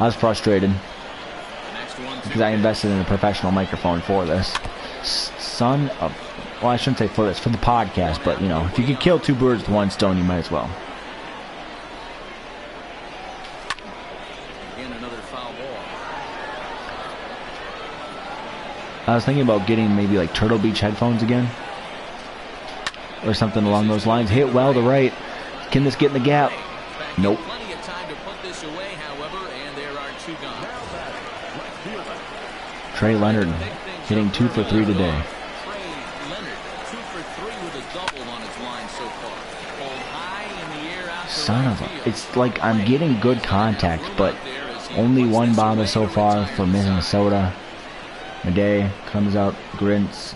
I was frustrated because I invested in a professional microphone for this. Son of... Well, I shouldn't say for this, for the podcast, but, you know, if you could kill two birds with one stone, you might as well. Again, another foul ball. I was thinking about getting maybe like Turtle Beach headphones again, or something along those lines. Hit well to right. Can this get in the gap? Nope. Plenty of time to put this away, however, and there are two gone. Trey Leonard hitting 2 for 3 today. Trey Leonard, 2 for 3 with a double on his line so far. Pulled high in the air out to Son right of a... field. It's like I'm getting good contact, but only one bomb so far for Minnesota. Madej comes out, grunts.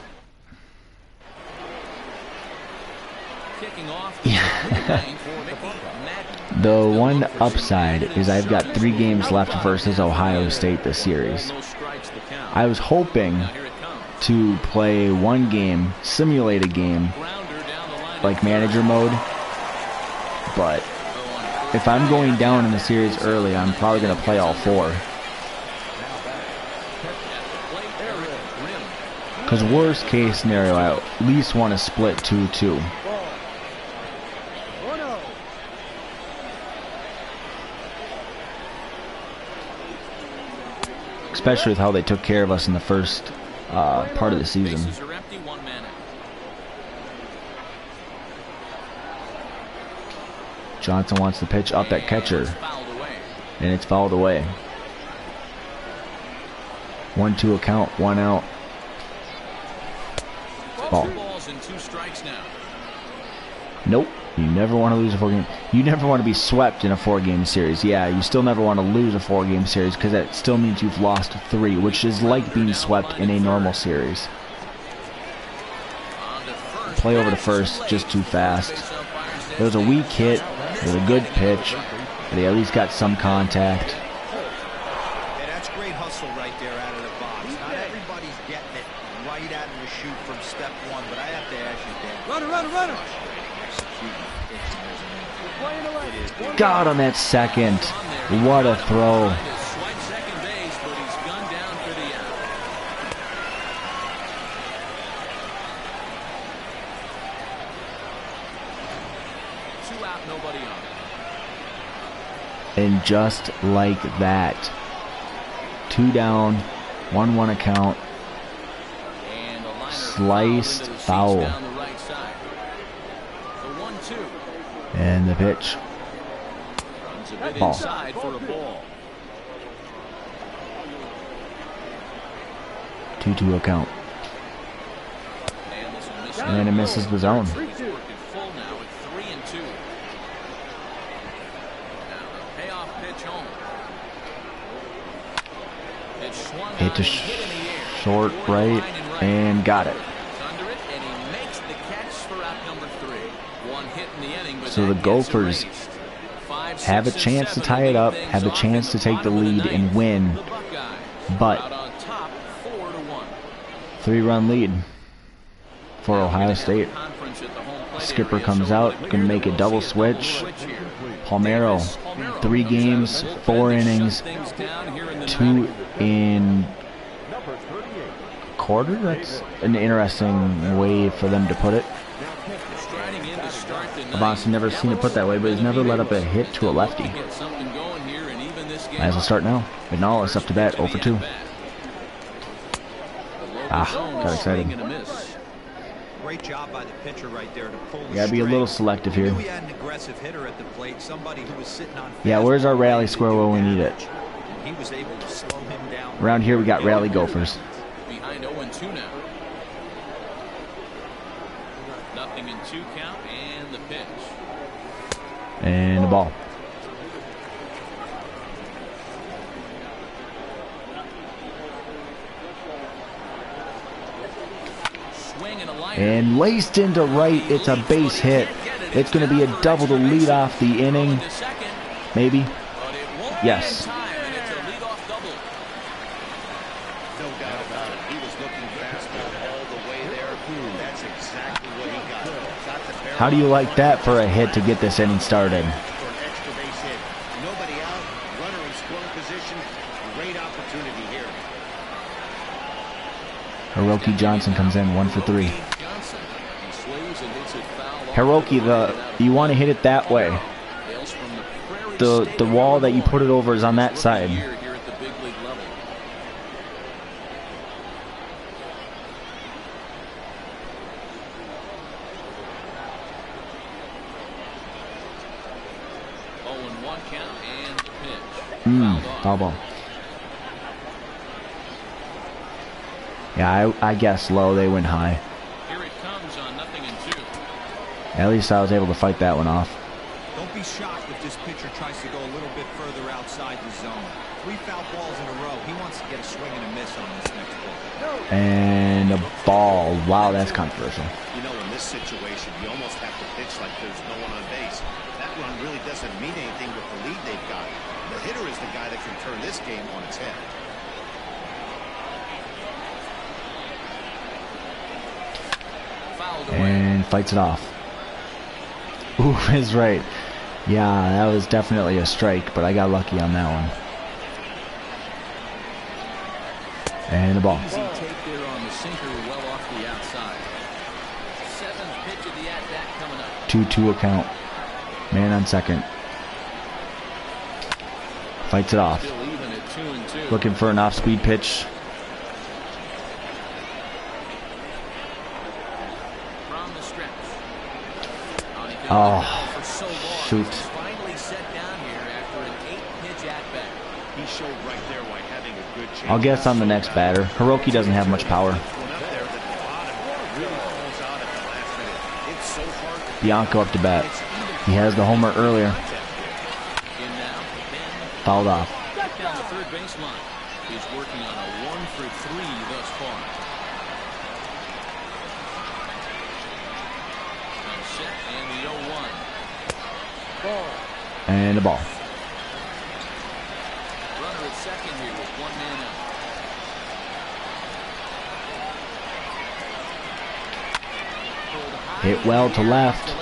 Kicking off Yeah. for Mickey Madden. The one upside is I've got 3 games left versus Ohio State this series. No strikes to count. I was hoping Now here it comes. to play one game, simulate a game, Grounder down the line. like manager mode, but if I'm going down in the series early, I'm probably going to play all 4. Because worst case scenario, I at least want to split 2-2. Especially with how they took care of us in the first part of the season. Bases are empty, 1 man out. Johnson wants to pitch up at catcher, Fouled away. and it's fouled away. 1-2 count, 1 out. Ball. 2 balls and 2 strikes now. Nope. You never want to lose a 4-game. You never want to be swept in a 4-game series. Yeah, you still never want to lose a 4-game series because that still means you've lost 3, which is like being swept in a normal series. On to first play over to first just too fast. It was a weak hit. It was a good pitch, but he at least got some contact. Yeah, that's great hustle right there out of the box. Not everybody's getting it right out of the chute from step one, but I have to ask you, Dan. Runner. Got him at second. What a throw. Swipe second base, but he's gunned down for the out. Two out, nobody on. And just like that, 2 down, 1-1 account. And a liner Sliced into the seats foul. down the right side. The 1-2. And the pitch. Runs a bit Ball. inside for a ball. 2-2 account. And this will miss And it misses the zone. He's working full now at 3-2. Now the payoff pitch home. It swung Hit on to and hit in the air. short Toward the right line and and got it. He's under it, and he makes the catch for out number 3. One hit in the inning, but So the that gets Gophers erased. 5, have a 6, and chance to 7 tie it up, lead have a things chance off to in the take the bottom of lead and ninth. win, The Buckeyes but out on top, 4-1. 3-run lead for Ohio State. Conference at the home plate Skipper area, comes so out, it gonna make a appears double we'll see switch. here. Palmero, 3 games, 4 innings, 2 in quarter. That's an interesting way for them to put it. Striding in to start the I've honestly never seen it put that way, but he's never let up a hit to a lefty. Get something going here and even this game. Might as well start now. Vinales up to bat, 0 for 2. Got excited. Great job by the pitcher right there to pull the Gotta be a little string. selective We here. knew we had an aggressive hitter at the plate, somebody who was sitting on Yeah, where's our fastball rally ready to square do when we need it? damage. He was able to slow him down. Around here we got Rally Gophers. Behind 0-2 now. Nothing in 2 count and the pitch. And the ball. Swing and a liner. And laced into right, it's a base hit. It's going to be a double to lead off the inning. To second, Maybe. but it won't Yes. get in time, and it's a leadoff double. No doubt about it. He was looking fastball all the way there. That's exactly what he got. Got the barrel. How do you like that for a hit to get this inning started? For an extra base hit. Nobody out. Runner in scoring position. Great opportunity here. Hiroki Johnson comes in 1 for 3. Johnson, he swings and hits it foul. Hiroki, you want to hit it that way. Hails from the Prairie The State of wall that you Illinois. put it over is on that Rookie side. year here at the big league level. Oh, and 1 count and pitch. Fouled off. Foul ball. Yeah, I guess low. They went high. Here it comes on 0-2. At least I was able to fight that one off. Don't be shocked if this pitcher tries to go a little bit further outside the zone. 3 foul balls in a row. He wants to get a swing and a miss on this next ball. And a ball. Wow, that's controversial. You know, in this situation, you almost have to pitch like there's no one on base. That run really doesn't mean anything with the lead they've got. The hitter is the guy that can turn this game on its head. Fouled away. And fights it off. Ooh, is right. Yeah, that was definitely a strike, but I got lucky on that one. And the ball. Easy take there on the sinker, well off the outside. 7th pitch of the at-bat coming up. 2-2 account. Man on second. Fights it off. Still even at 2-2. Looking for an off-speed pitch. From the stretch. On he can Oh, let go for so long. shoot. He's finally set down here after an 8-pitch at-bat. He showed right there why having a good chance. I'll guess I'm the next batter. Hiroki doesn't have much power. One up there that the bottom really falls out at the last minute. It's so hard to Bianco up to bat. He has the homer earlier. In now, Ben Fouled off. back down the third baseline. He's working on a 1 for 3 thus far. And a ball. Runner at second here with one man out. Hit well to left.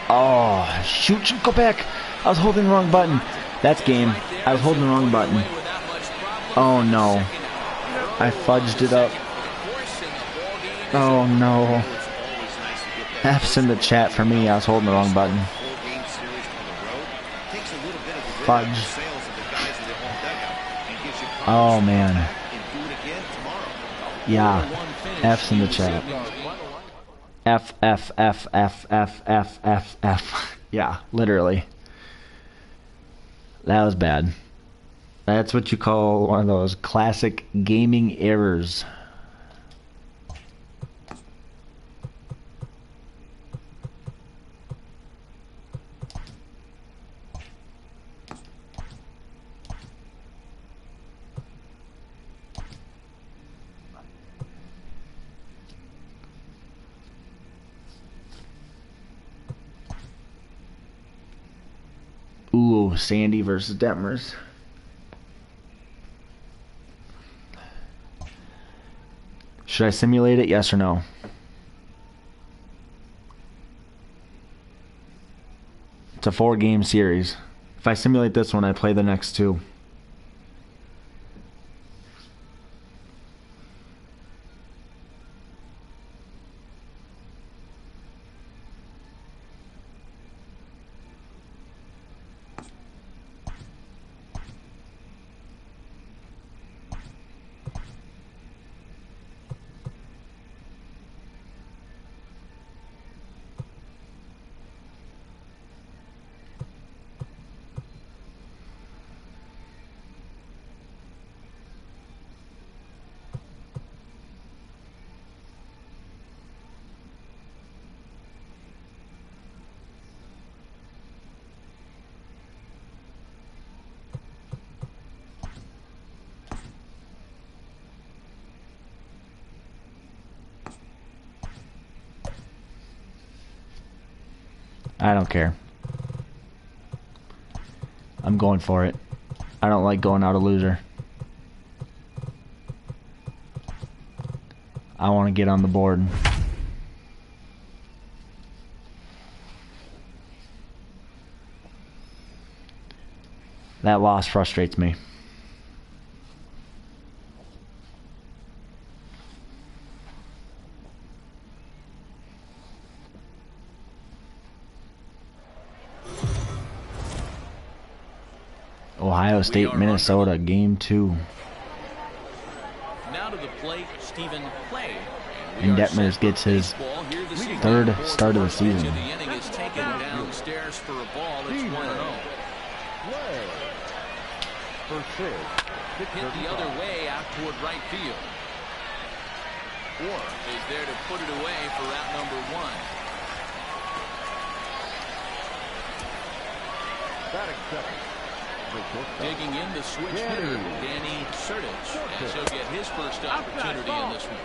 Oh, shoot, go back. I was holding the wrong button. That's game. I was holding the wrong button. Oh, no. I fudged it up. Oh, no. F's in the chat for me. I was holding the wrong button. Fudge. Oh, man. Yeah. F's in the chat. F, F, F, F, F, F, F, F. Yeah, literally. That was bad. That's what you call one of those classic gaming errors. Ooh, Sandy versus Detmers. Should I simulate it? Yes or no? It's a 4-game series. If I simulate this one, I play the next 2. I don't care. I'm going for it. I don't like going out a loser. I want to get on the board. That loss frustrates me. Ohio State, Minnesota, game 2. Now to the plate, Stephen Clay. And Detmers gets his 3rd start of the season. The inning is taken downstairs for a ball. It's 1-0. Hit the other way out toward right field. Is there to put it away for out number 1. Digging in the switch hitter, Danny Sertich, as he'll get his first opportunity in this one.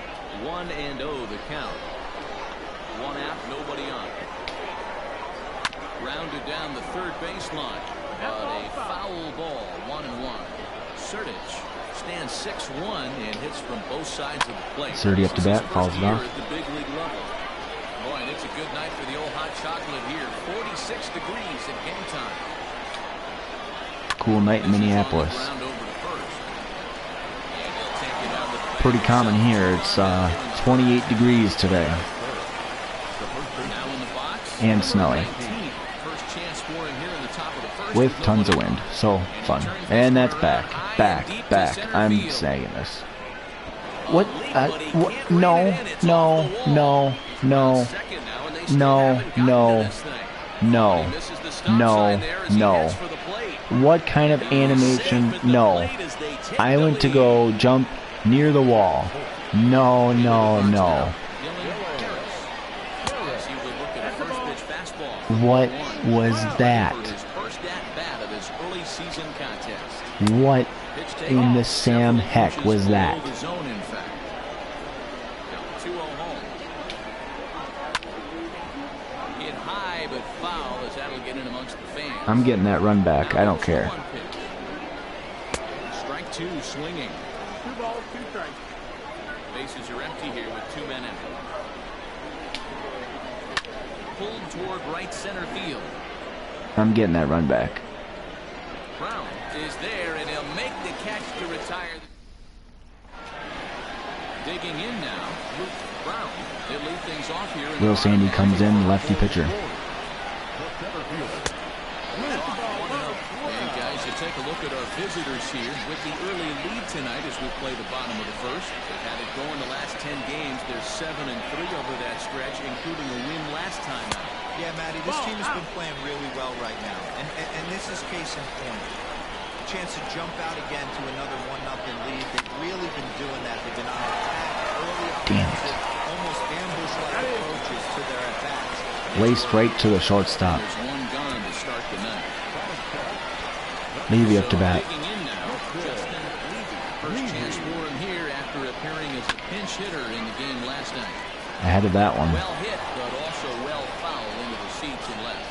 1-0 the count. 1 out, nobody on. Grounded down the third baseline, but a foul ball, 1-1. Sertich stands 6'1" and hits from both sides of the plate. 30 up to bat, fouls it off. At the big league level. Boy, and it's a good night for the old hot chocolate here. 46 degrees at game time. Cool night in Minneapolis. Pretty common here. It's 28 degrees today. And snowy. With tons of wind. So fun. And that's back. Back. I'm saying this. What? What? No. What kind of animation? No. I went to go jump near the wall. No. What was that? What in the Sam heck was that? Hit high but foul as that'll get in a I'm getting that run back. I don't care. Strike two, swinging. 2 balls, 2 strikes. Bases are empty here with 2 men out. Pulled toward right center field. I'm getting that run back. Brown is there, and he'll make the catch to retire. Digging in now, Luke Brown. He'll lead things off here. Will Sandy comes in, lefty pitcher. And guys, you take a look at our visitors here with the early lead tonight as we play the bottom of the first. They've had it going the last 10 games. They're 7-3 over that stretch, including a win last time out. Yeah, Matty, this team has been playing really well right now, and this is case in point. A chance to jump out again to another 1-0 lead. They've really been doing that. They've been on attack, early offensive, almost ambush-like approaches to their at-bats. Laced right to the shortstop. There's one gone to start the night. Levy up to bat. Digging in now, Justin Levy. First chance for him here after appearing as a pinch hitter in the game last night. Ahead of that one. Well hit, but also well foul into the seats and left.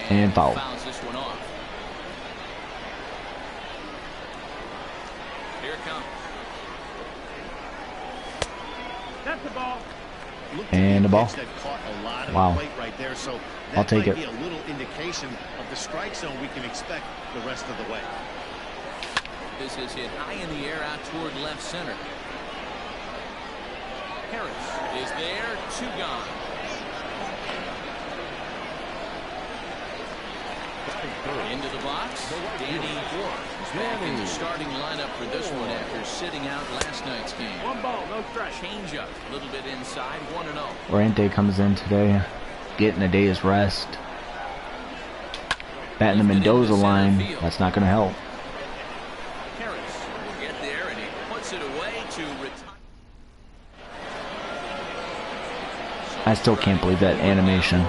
And foul. Fouls this one off. Here it comes. That's the ball. And a ball. That caught a lot of Wow. plate right there, so that I'll take might it. be a little indication of the strike zone we can expect the rest of the way. This is hit high in the air out toward left center. Harris is there, 2 gone. Into the box, Danny Orr is back in the starting lineup for this one after sitting out last night's game. 1 ball, no strike. Change up, a little bit inside, 1-0. Orente comes in today, getting a day's rest. Batting the Mendoza line. That's not going to help. Harris will get there, and he puts it away to retire. I still can't believe that animation.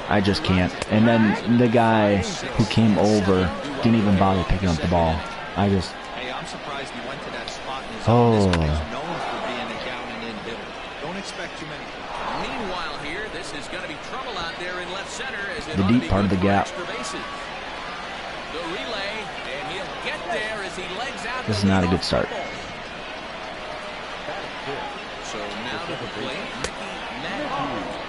I just can't. And then the guy who came over didn't even bother picking up the ball. I just... Hey, I'm surprised he went to that spot in his Oh. own. This guy's known for being a down and in hitter. Don't expect too many. Meanwhile here, this is going to be trouble out there in left center as it The ought to deep be part of good the for gap. extra bases. The relay, and he'll get there as he legs out. This is the not a leadoff good start. double. So now to the plate, Mickey Magoo.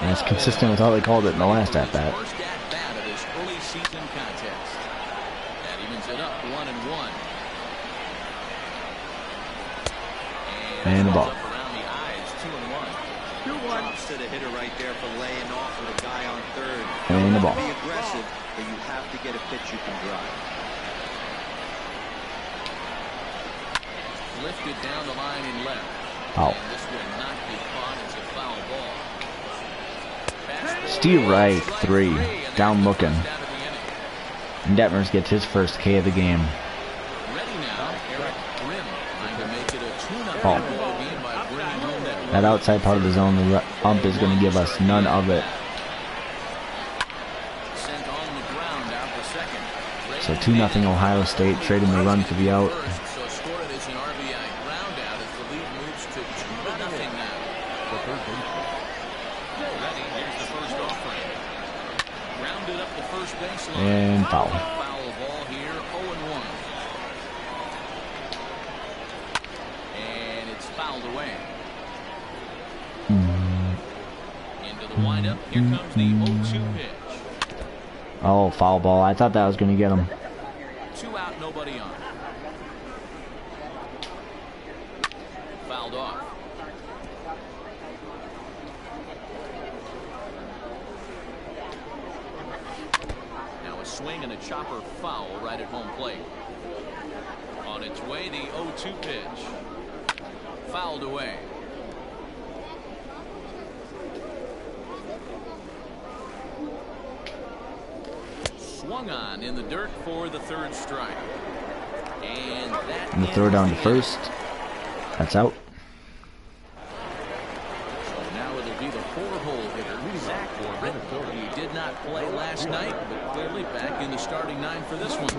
And it's consistent with how they called it in the last at-bat. First at-bat of this early season contest. That evens it up 1-1. And the ball. Up around the eyes, 2-1. 2-1. Props to the hitter right there for laying off with a guy on third. And the ball. Be aggressive, but you have to get a pitch you can drive. Lifted down the line in left. Foul. And this will not be caught. It's a foul ball. Steve Reich, 3. Down looking. Out of the inning. And Detmers gets his first K of the game. Ready now, Eric Grimm trying to make it a 2-0 Ball. ball game by bringing home that That outside part of the zone, the ump is going to give us none of it. sent on the ground out to second. So 2-0 Ohio State, trading the run for the out. First, so scored as an RBI ground out as the lead moves to 2-0 now. Ready, here's the first offering. Grounded up the first baseline. And foul. Foul ball here, 0-1. And it's fouled away. Into the windup, here comes the 0-2 pitch. Oh, foul ball. I thought that was going to get him. 2 out, nobody on. Fouled off. Now a swing and a chopper foul right at home plate. On its way, the 0-2 pitch. Fouled away. Swung on in the dirt for the third strike. And that And the throw down to ends the inning. first. That's out. So now it'll be the 4-hole hitter, Zach Britton. He did not play last night, but clearly back in the starting 9 for this one.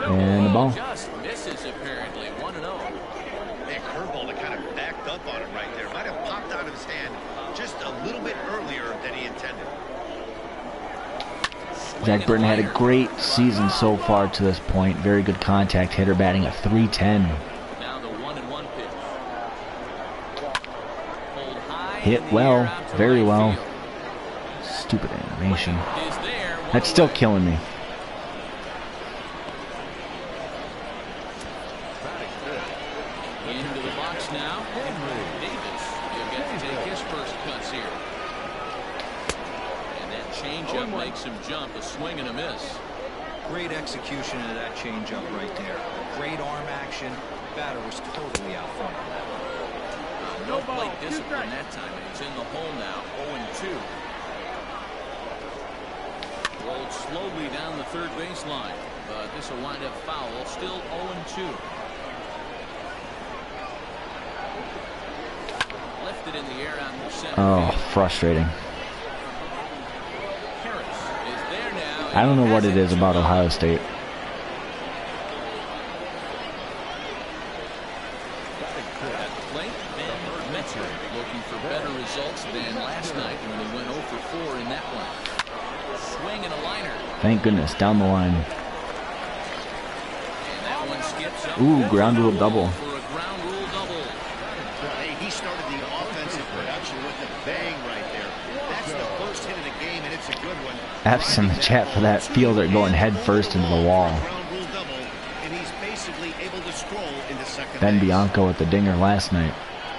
And the ball. Just misses apparently, 1-0. that curveball that kind of backed up on him right there. Might have popped out of his hand just a little bit earlier than he intended. Zach Britton had a great season so far to this point. Very good contact hitter, batting a .310. Now the 1-1 pitch. Hold high Hit in the well, air out to very right well. field. Stupid animation. Is there, one That's still away. killing me. Into the box now. Davis, he'll get to take his first cuts here. And that changeup makes him jump, a swing and a miss. Great execution of that changeup right there. Great arm action. Batter was totally out front. No ball, plate 2 discipline strikes. that time, and he's in the hole now, 0-2. Rolled slowly down the third baseline, but this will wind up foul, still 0-2. Lifted in the air out to center Oh, field. frustrating. Harris is there now. I don't know and what has it is to about go. Ohio State. At the plate, Ben Metzer looking for better results than last night when he went 0 for 4 in that one. Swing and a liner. Thank goodness, down the line. And that one skips up. Ooh, ground rule double. For a ground rule double. Hey, he started the offensive production with a bang right there. That's the first hit of the game, and it's a good one. F's in the chat for that fielder going head first into the wall. Ground rule double, and he's basically able to stroll into second Ben base. Bianco with the dinger last night.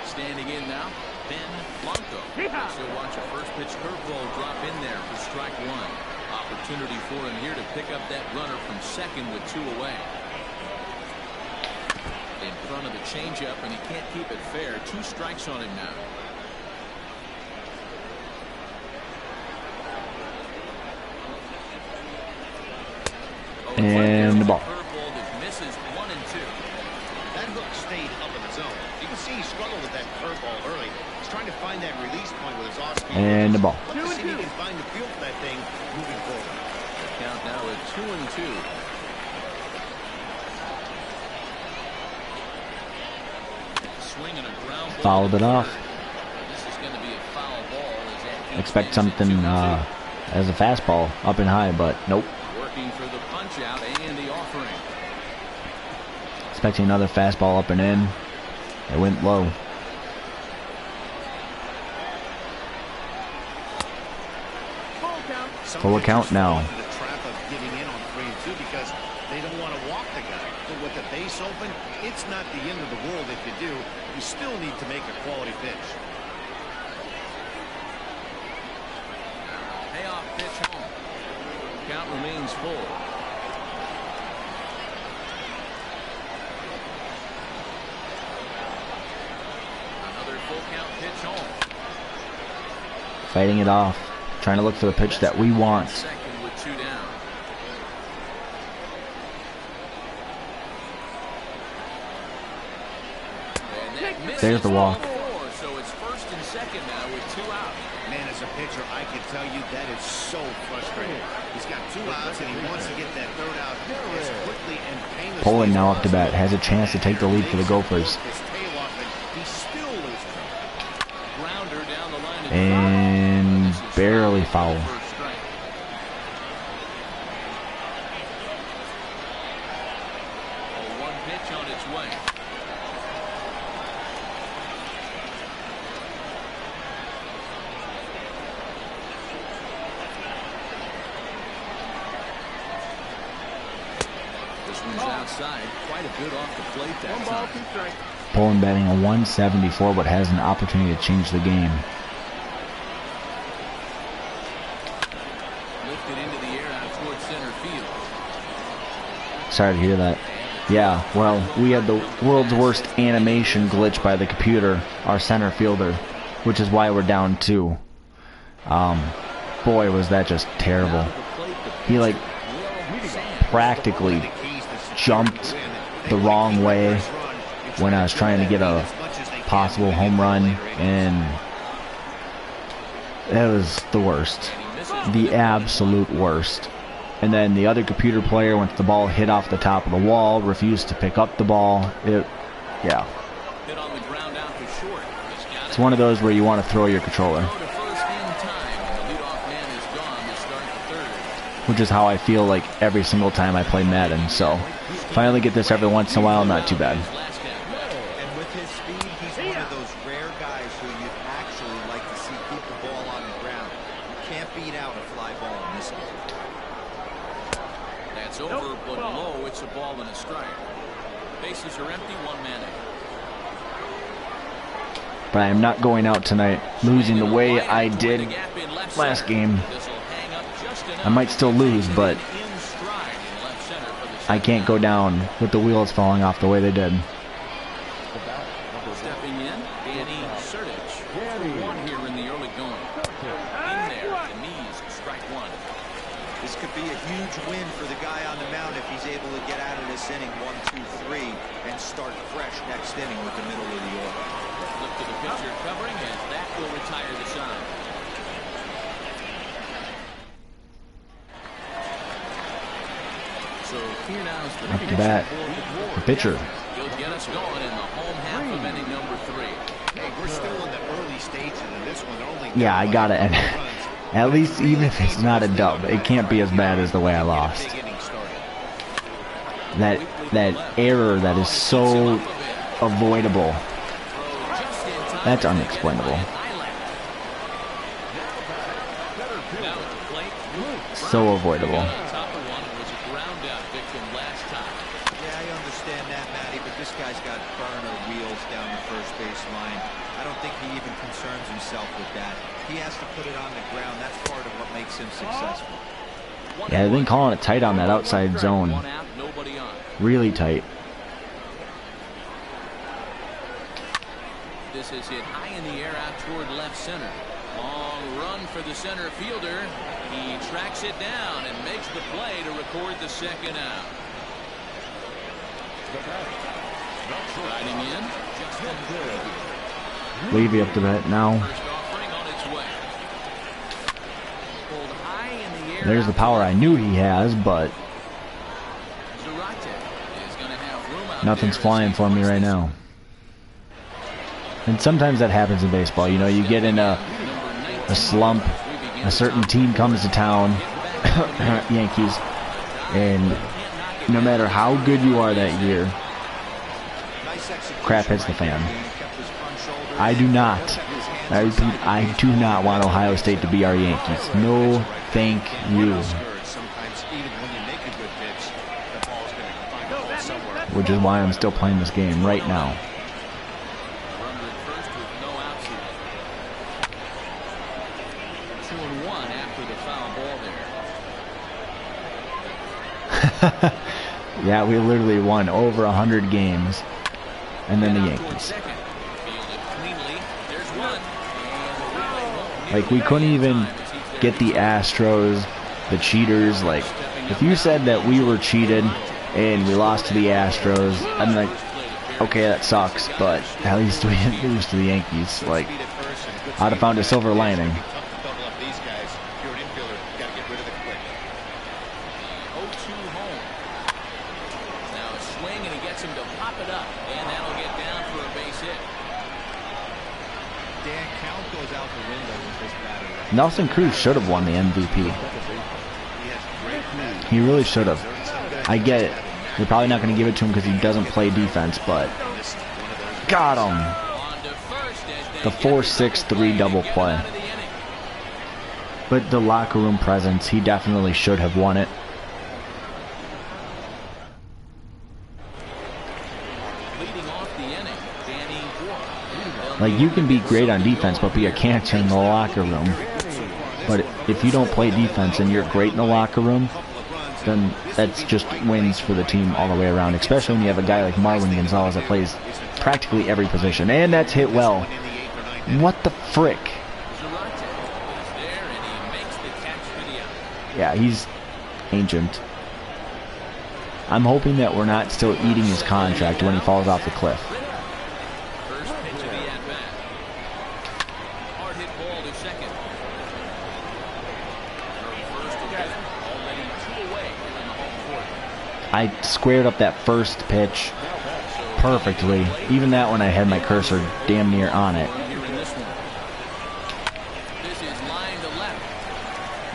Standing in now, Ben Blanco. Yeehaw. So watch a first pitch curveball drop in there for strike one. Opportunity for him here to pick up that runner from second with 2 away. In front of the changeup, and he can't keep it fair. 2 strikes on him now. And the ball. Curveball that misses 1 and 2. That hook stayed up in the zone. You can see he struggled with that curveball early. He's trying to find that release point with his off-speed. And the ball. Let's see if he can find the feel for that thing moving forward. The count now at 2 and 2. Swing and a ground ball. Fouled to it off. third. This is going to be a foul ball as that Expect stands at something 2 and 2. as a fastball up and high, but nope. Working for the punch out and the offering. Expecting another fastball up and in. It went low. Full count. Some Full pitchers count now. fall into the trap of giving in on 3 and 2 because they don't want to walk the guy. But with the base open, it's not the end of the world if you do. You still need to make a quality pitch. Payoff pitch home. Count remains full. Another full count pitch home. Fighting it off. Trying to look for the pitch that we want. Second with 2 down. And that misses There's the walk. all 4, so it's first and second now with 2 out. Man, as a pitcher, I can tell you that is so frustrating. He's got 2 outs and he wants to get that 3rd out as quickly and painlessly. Poland now up to bat. as Has a chance to take the lead for the Gophers. His tail off and he still loses. Grounder down the line And This is barely for foul. the first strike. Oh, 1 pitch on its way. This one's outside. Quite a bit off the plate that 1 ball, time. 2 strikes. Poland batting a 174, but has an opportunity to change the game. Lifted into the air out towards center field. Sorry to hear that. Yeah, well, we had the world's worst animation glitch by the computer, our center fielder, which is why we're down 2. Boy, was that just terrible. He, like, practically jumped the wrong way when I was trying to get a possible home run, and that was the worst. The absolute worst. And then the other computer player, once the ball hit off the top of the wall, refused to pick up the ball. Yeah. Hit on the ground out to short. It's one of those where you want to throw your controller, which is how I feel like every single time I play Madden. So finally get this every once in a while, not too bad. And with his speed, he's one of those rare guys who you'd actually like to see keep the ball on the ground. You can't beat out a fly ball in this one. That's over, but low. It's a ball and a strike. Bases are empty, one man out. But I am not going out tonight losing the way I did last game. I might still lose, but I can't go down with the wheels falling off the way they did. Stepping in, Danny Sertich. 1 here in the early going. In there, the knees, strike one. This could be a huge win for the guy on the mound if he's able to get out of this inning 1, 2, 3 and start fresh next inning with the middle of the order. Look to the pitcher covering, and that will retire the side. So here now is the Up to bat, the pitcher. He'll get us going in the home half of inning number 3. Hey, we're still in the early stages of this one. Only Yeah, I got it. At least even if it's not a dub, it can't be as bad as the way I lost. That error that is so avoidable. That's unexplainable. So avoidable. Yeah, I understand that, Matty, but this guy's got burner wheels down the first base line. I don't think he even concerns himself with that. He has to put it on the ground. That's part of what makes him successful. Yeah, they've been calling it tight on that outside zone. Really tight. This is hit high in the air out toward left center. Long run for the center fielder. He tracks it down and makes the play to record the second out. Riding in, Justin Good. Levy up to bat now. First offering on its way. Pulled high in the air. There's the power I knew he has, but Zarate is going to have room out nothing's there flying as he for me puts right this now. And sometimes that happens in baseball. You know, you get in a slump, a certain team comes to town, Yankees, and no matter how good you are that year, crap hits the fan. I do not, I repeat, I do not want Ohio State to be our Yankees. No, thank you. Which is why I'm still playing this game right now. Runner at first with no outs here. 2-1 after the foul ball there. Yeah, we literally won over 100 games. And then the Yankees. Like, we couldn't even get the Astros, the cheaters. Like, if you said that we were cheated and we lost to the Astros, I'm like, okay, that sucks, but at least we didn't lose to the Yankees. Like, I'd have found a silver lining. Nelson Cruz should have won the MVP. He really should have. I get it. You're probably not going to give it to him because he doesn't play defense, but got him. The 4-6-3 double play. But the locker room presence, he definitely should have won it. Like, you can be great on defense, but be a cancer in the locker room. But if you don't play defense and you're great in the locker room, then that's just wins for the team all the way around, especially when you have a guy like Marwin Gonzalez that plays practically every position. And that's hit well. What the frick? Yeah, he's ancient. I'm hoping that we're not still eating his contract when he falls off the cliff. I squared up that first pitch perfectly. Even that one I had my cursor damn near on it.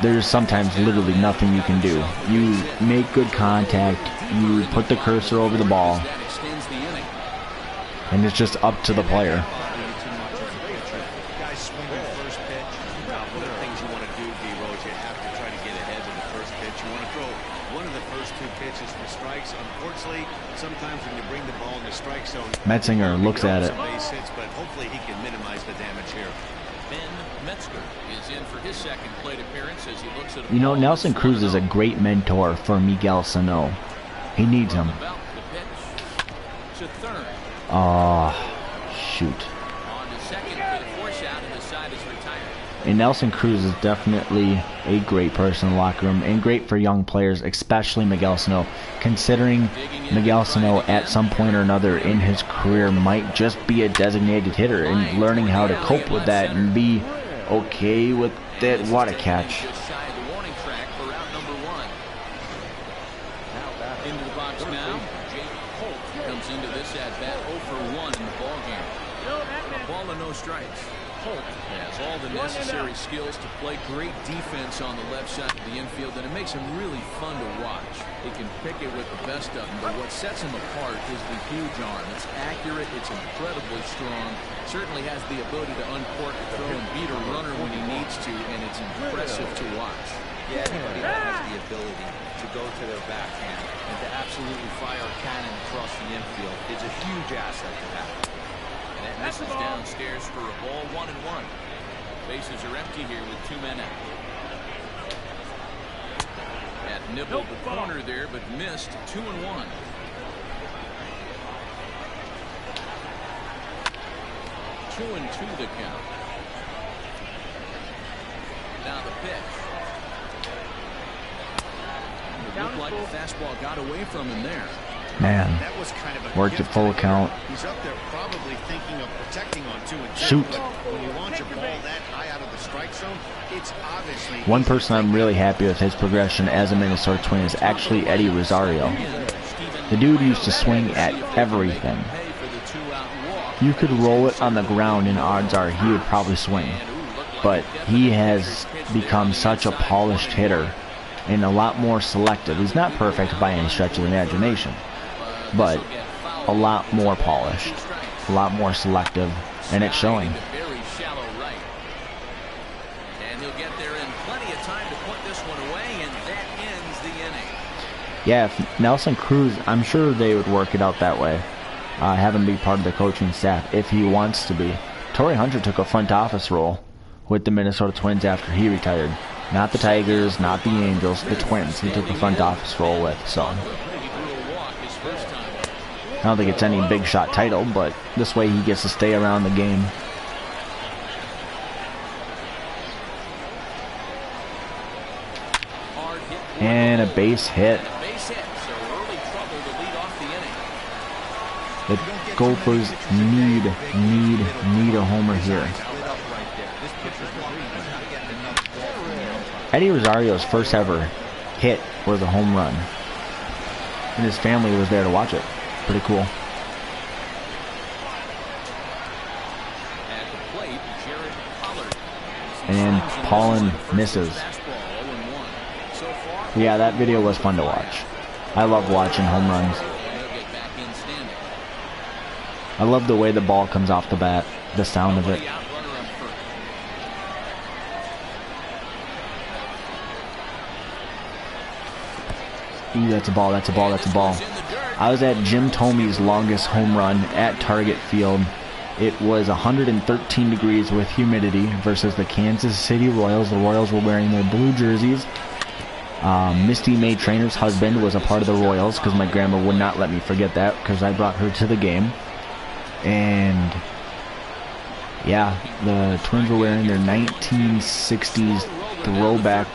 There's sometimes literally nothing you can do. You make good contact, you put the cursor over the ball, and it's just up to the player. Guys swing their first pitch. One of the things you want to do, B-Row, is you have to try to get ahead with the first pitch. You want to throw one of the first two pitches for strikes. Unfortunately, sometimes when you bring the ball in the strike zone, Metzinger looks at it. base hits, but hopefully he can minimize the damage here. Ben Metzger is in for his second plate appearance as he looks at. You know, Nelson Cruz is a great mentor for Miguel Sano. He needs him. To third. Oh, shoot. On to second for the force out, and the side is retired. And Nelson Cruz is definitely a great person in the locker room and great for young players, especially Miguel Sano, considering Miguel Sano at some point or another in his career might just be a designated hitter, and learning how to cope with that and be okay with that. What a catch. Just shy of the warning track for route number 1. Into the box now. Jake Holt comes into this at bat 0 for 1 in the ballgame. A ball and no strikes. Holt has all the necessary skills to play great defense on the left side of the infield, and it makes him really fun to watch. He can pick it with the best of them, but what sets him apart is the huge arm. It's accurate, it's incredibly strong, certainly has the ability to uncork a throw and beat a runner when he needs to, and it's impressive to watch. Yeah, anybody that has the ability to go to their backhand and to absolutely fire a cannon across the infield is a huge asset to have. And that misses downstairs for a ball, 1-1. Bases are empty here with 2 men out. That nibbled the corner there, but missed. 2-1. Two and two the count. Now the pitch. It looked like the fastball got away from him there. Man, That was kind of a worked at gift full right there. count. He's up there probably thinking of protecting on 2 and 2. Shoot. But when you launch a ball that high out of the strike zone, it's obviously One person I'm really happy with his progression as a Minnesota Twin is actually Eddie Rosario. The dude used to swing at everything. You could roll it on the ground and odds are he would probably swing. But he has become such a polished hitter and a lot more selective. He's not perfect by any stretch of the imagination, but a lot more polished, a lot more selective, and it's showing. Very shallow right. And he'll get there in plenty of time to put this one away, and that ends the inning. Yeah, if Nelson Cruz, I'm sure they would work it out that way. Have him be part of the coaching staff if he wants to be. Torrey Hunter took a front office role with the Minnesota Twins after he retired. Not the Tigers, not the Angels, the Twins. He took a front office role with, so I don't think it's any big shot title, but this way he gets to stay around the game. And a base hit. The Gophers need a homer here. Eddie Rosario's first ever hit was a home run, and his family was there to watch it. Pretty cool. And Paulin misses. Yeah, that video was fun to watch. I love watching home runs. I love the way the ball comes off the bat, the sound of it. Ooh, that's a ball, that's a ball, that's a ball. I was at Jim Tomey's longest home run at Target Field. It was 113 degrees with humidity versus the Kansas City Royals. The Royals were wearing their blue jerseys. Misty May Trainer's husband was a part of the Royals because my grandma would not let me forget that because I brought her to the game. And yeah, the Twins were wearing their 1960s throwback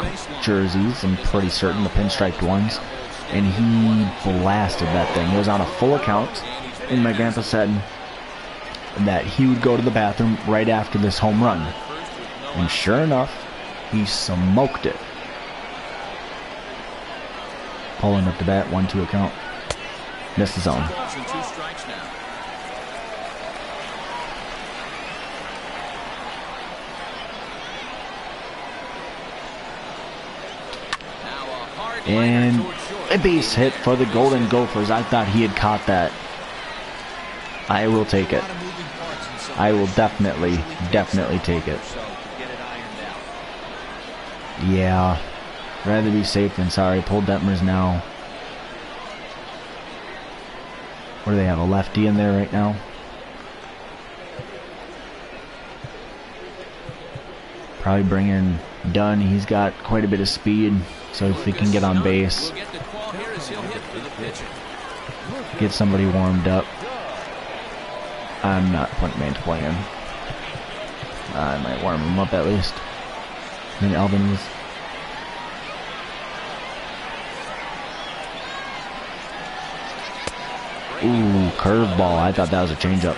jerseys. I'm pretty certain the pinstriped ones. And he blasted that thing. It was on a full account. And my grandpa said that he would go to the bathroom right after this home run. And sure enough, he smoked it. Pulling up the bat, 1-2 account. Missed the zone. And a base hit for the Golden Gophers. I thought he had caught that. I will take it. I will definitely take it. Yeah. Rather be safe than sorry. Pull Detmers now. What do they have? A lefty in there right now? Probably bring in Dunn. He's got quite a bit of speed. So if he can get on base, get somebody warmed up. I'm not putting man to play him. I might warm him up at least. I think Alvin is. Ooh, curveball. I thought that was a changeup.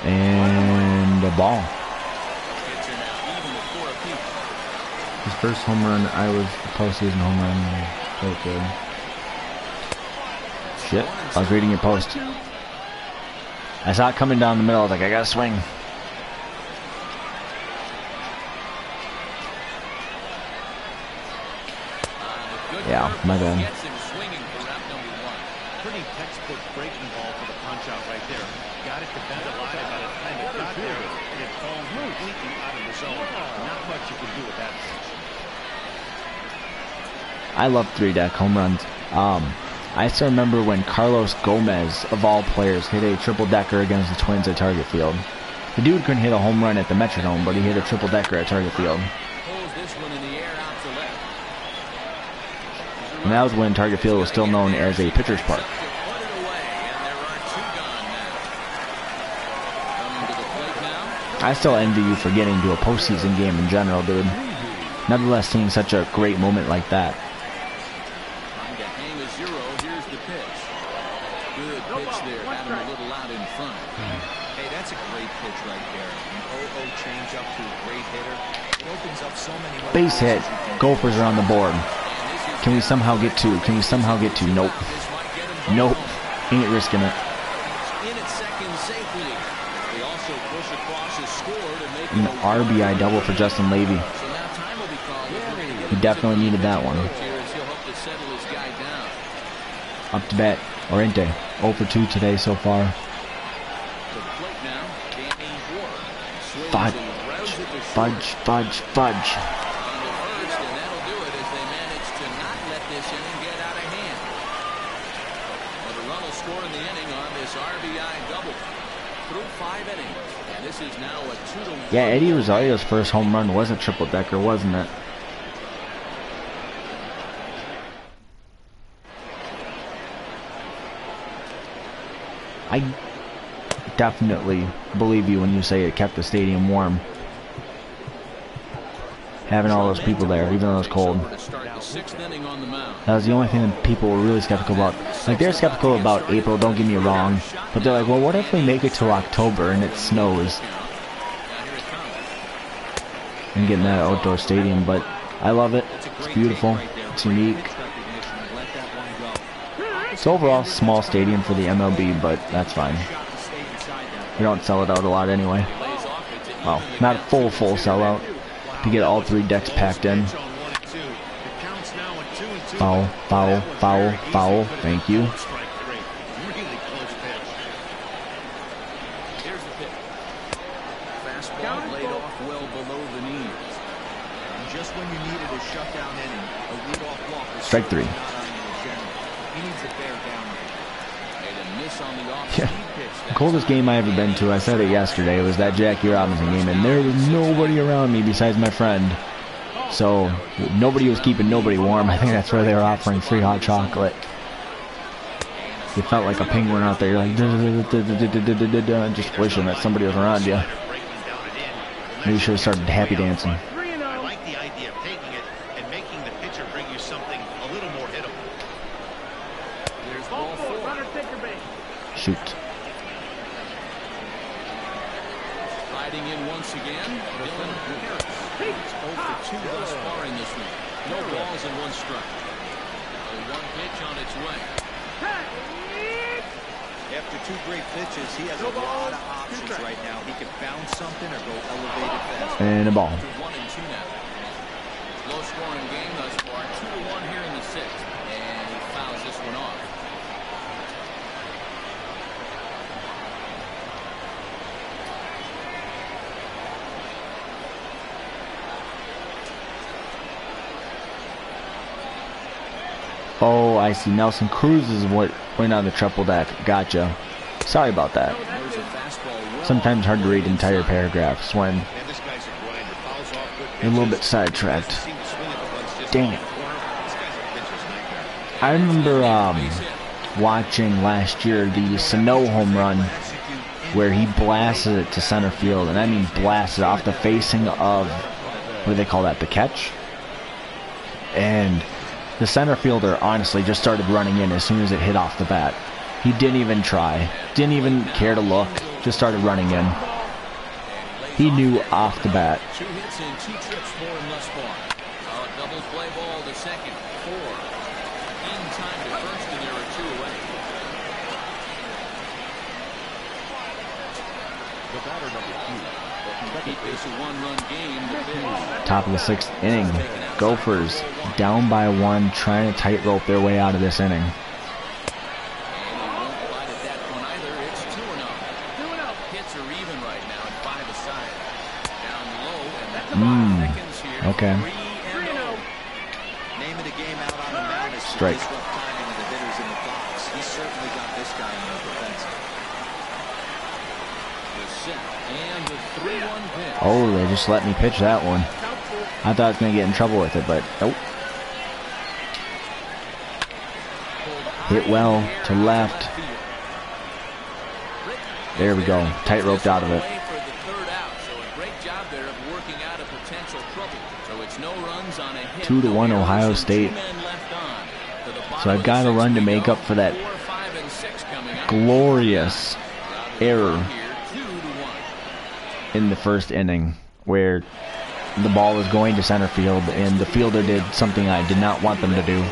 And a ball. His first home run, I was the postseason home run. Quite good. Shit, I was reading your post. I saw it coming down the middle. I was like, I gotta swing. Yeah, my bad. Pretty textbook breaking ball for the punch out right there. Got it to bend a line by the time it got there, and it falls completely out of the zone. Not much you can do with that pitch. I love 3-deck home runs. I still remember when Carlos Gomez, of all players, hit a triple-decker against the Twins at Target Field. The dude couldn't hit a home run at the Metrodome, but he hit a triple-decker at Target Field. And that was when Target Field was still known as a pitcher's park. I still envy you for getting to a postseason game in general, dude. Nevertheless, seeing such a great moment like that. Hey, that's a great pitch right there. An 0-0 change up to a great hitter. It opens up so many more. Base hit. Gophers are on the board. Can we somehow get to? Can we somehow get to? Nope. Nope. Ain't risking it. An RBI double for Justin Levy. He definitely needed that one. Up to bat. Orente. 0 for 2 today so far. Fudge. Fudge. Fudge. Fudge. Yeah, Eddie Rosario's first home run was a triple-decker, wasn't it? I definitely believe you when you say it kept the stadium warm. Having all those people there, even though it was cold. That was the only thing that people were really skeptical about. Like, they're skeptical about April, don't get me wrong. But they're like, well, what if we make it to October and it snows? And getting that outdoor stadium, but I love it. It's beautiful. It's unique. It's overall small stadium for the MLB, but that's fine. We don't sell it out a lot anyway. Well, not a full sellout to get all 3 decks packed in. Foul, foul, foul, foul. Thank you. Strike 3. Yeah. The coldest game I ever been to, I said it yesterday, was that Jackie Robinson game, and there was nobody around me besides my friend. So nobody was keeping nobody warm. I think that's where they were offering free hot chocolate. You felt like a penguin out there. You're like, just wishing that somebody was around you. Maybe you should have started happy dancing. I like the idea of taking it and making the pitcher bring you something a little more hittable. There's ball 4. Shoot. Riding in once again, Dylan Harris. He's 0 for 2 thus far in this one. No balls and 1 strike. A 1 pitch on its way. After 2 great pitches, he has a lot of options right now. He can bounce something or go elevated fast. And a ball. 1-2 now. Low scoring game thus far. 2-1 here in the 6th. And he fouls this one off. Oh, I see. Nelson Cruz is what went on the triple deck. Gotcha. Sorry about that. There's a fastball. Well Sometimes hard to read entire paragraphs when Man, this guy's a grinder. Fouls off good you're a little bit pitches. sidetracked. Doesn't seem to swing at the ones just Dang in it. the corner. This guy's a pitcher's nightmare. I remember watching last year the Sano home run where he blasted it to center field, and I mean blasted off the facing of, what do they call that, the catch? And the center fielder honestly just started running in as soon as it hit off the bat. He didn't even try, didn't even care to look, just started running in. He knew off the bat. 2 hits and 2 trips for him thus far. A double play ball to second. 4. In time to first, and there are 2 away. Keep this a 1-run game. The pitch. Top of the 6th inning. Gophers down by 1, trying to tightrope their way out of this inning. And he won't bite at that one either. It's 2-0. Hits are even right now at 5 aside. Down low, and that's seconds here. Okay. 3-0. Name of the game out on the mound is to Strike. disrupt timing of the hitters in the box. He's certainly got this guy in the defensive. The set and the 3-1 pitch. Oh, they just let me pitch that one. I thought I was going to get in trouble with it, but nope. Hit well to left. There we go. Tight roped out of it. For the 3rd out, so a great job there of working out a potential trouble. So it's no runs on a hit. 2-1 No errors, Ohio and State. 2 men left on. To the bottom So I've of got the to run 6th to we make go. up for that 4, 5, and 6 coming up. glorious error Here, 2-1. in the first inning where the ball was going to center field and the fielder did something I did not want them to do.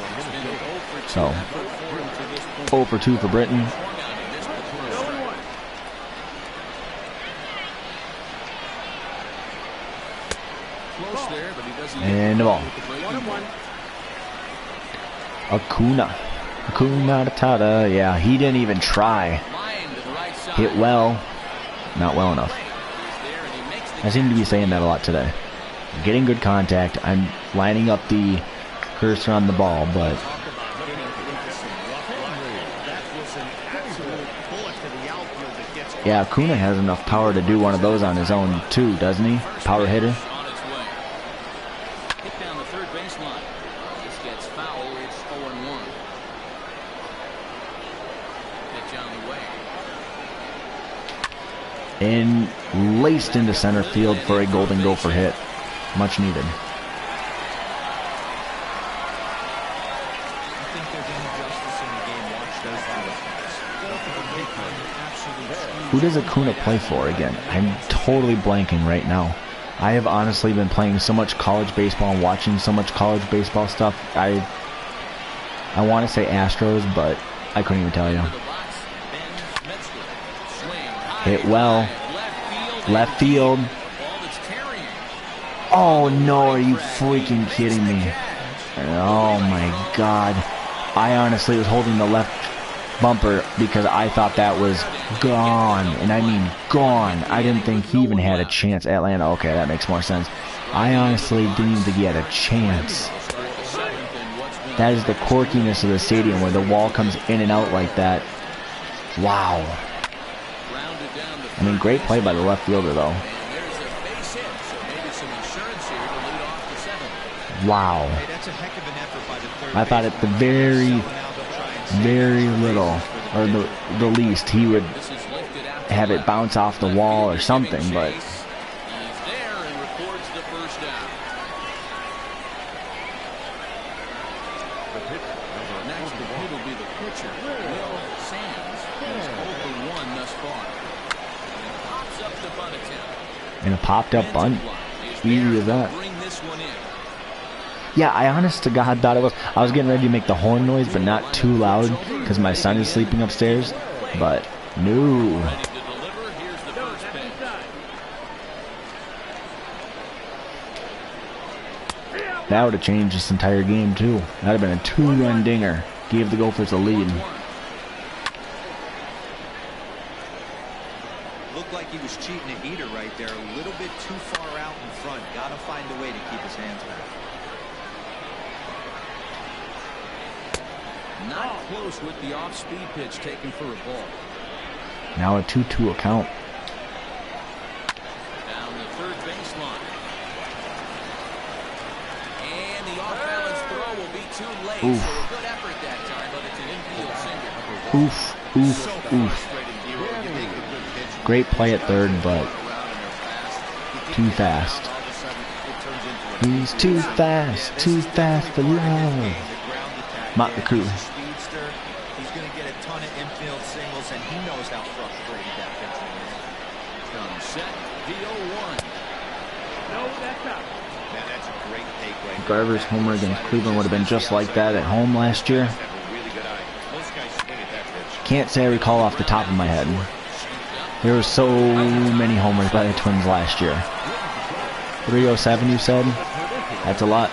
So 0 for 2 for Britton. Close there, but he doesn't And the ball. One. Acuna Matata. Yeah, he didn't even try. line to the right side. Hit well. Not well enough. I seem to be saying that a lot today. Getting good contact. I'm lining up the cursor on the ball, but yeah, Acuna has enough power to do one of those on his own too, doesn't he? Power hitter. On its way. Hit down the 3rd baseline. This gets foul. It's 0-1. Pitch on the way. And laced into center field for a Golden Gopher hit. Much needed. I think there's injustice in the game. Watch those absolutely. Who does Acuna play for again? I'm totally blanking right now. I have honestly been playing so much college baseball and watching so much college baseball stuff. I want to say Astros, but I couldn't even tell you. Hit well. Left field. Oh no, are you freaking kidding me? Oh my god. I honestly was holding the left bumper because I thought that was gone. And I mean gone. I didn't think he even had a chance. Atlanta, okay, that makes more sense. I honestly didn't even think he had a chance. That is the quirkiness of the stadium where the wall comes in and out like that. Wow. I mean, great play by the left fielder though. Wow. I thought at the very little, or the least, he would have it bounce off the wall or something, but and a popped up bunt. Easy as that. Yeah, I honest to God thought it was. I was getting ready to make the horn noise, but not too loud because my son is sleeping upstairs. but no. Ready to deliver. Here's the first pitch. That would have changed this entire game too. That would have been a 2-run dinger. Gave the Gophers a lead. Looked like he was cheating a heater right there. A little bit too far out in front. Got to find a way to keep his hands back. Not close with the off-speed pitch taken for a ball. Now a 2-2 account. Down the third baseline. And the off-balance throw will be too late. Oof. So a good effort that time, but it's an infield single. Oof, oof, oof. Great play at third, but too fast. He's too fast for love. Mock the crew. He's going to get a ton of infield singles, and he knows how frustrated that pitcher is. Comes set, the 0-1. No, that's out. Man, that's a great take right there. Garver's homer against Cleveland would have been just like that at home last year. Can't say I recall off the top of my head. There were so many homers by the Twins last year. 307, you said? That's a lot.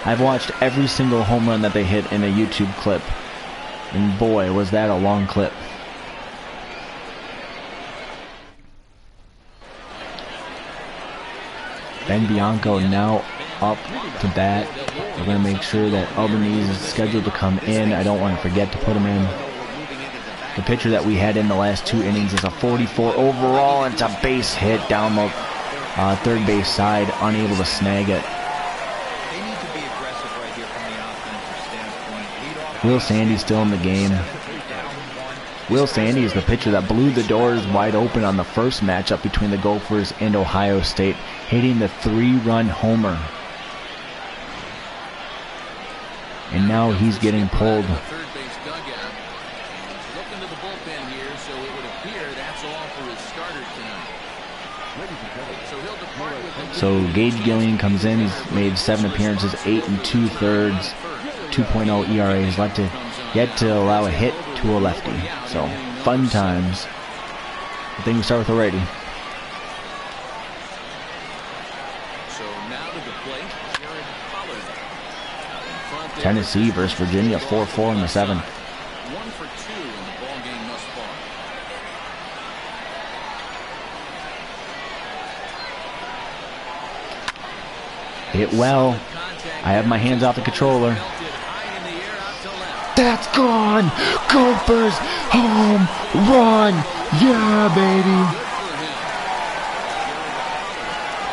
I've watched every single home run that they hit in a YouTube clip. And boy, was that a long clip. Ben Bianco now up to bat. We're going to make sure that Albanese is scheduled to come in. I don't want to forget to put him in. The pitcher that we had in the last 2 innings is a 44 overall, and it's a base hit down the third base side, unable to snag it. They need to be aggressive right here from the offensive standpoint. Will Sandy still in the game. Will Sandy is the pitcher that blew the doors wide open on the first matchup between the Gophers and Ohio State, hitting the 3-run homer. And now he's getting pulled. Third base dugout. He's looking to the bullpen here, so it would appear that's all for his starter tonight. So he'll depart with the So Gage Gillian comes in. He's made 7 appearances, 8 2/3, 2.0 ERA. He's yet to allow a hit to a lefty. So fun times. I think we start with a righty. So now to the plate, Jared Pollard. In front there. Tennessee versus Virginia, 4-4 in the 7th. 1 for 2 in the ballgame thus far. Hit well. I have my hands off the controller. That's gone! Gophers home run! Yeah, baby!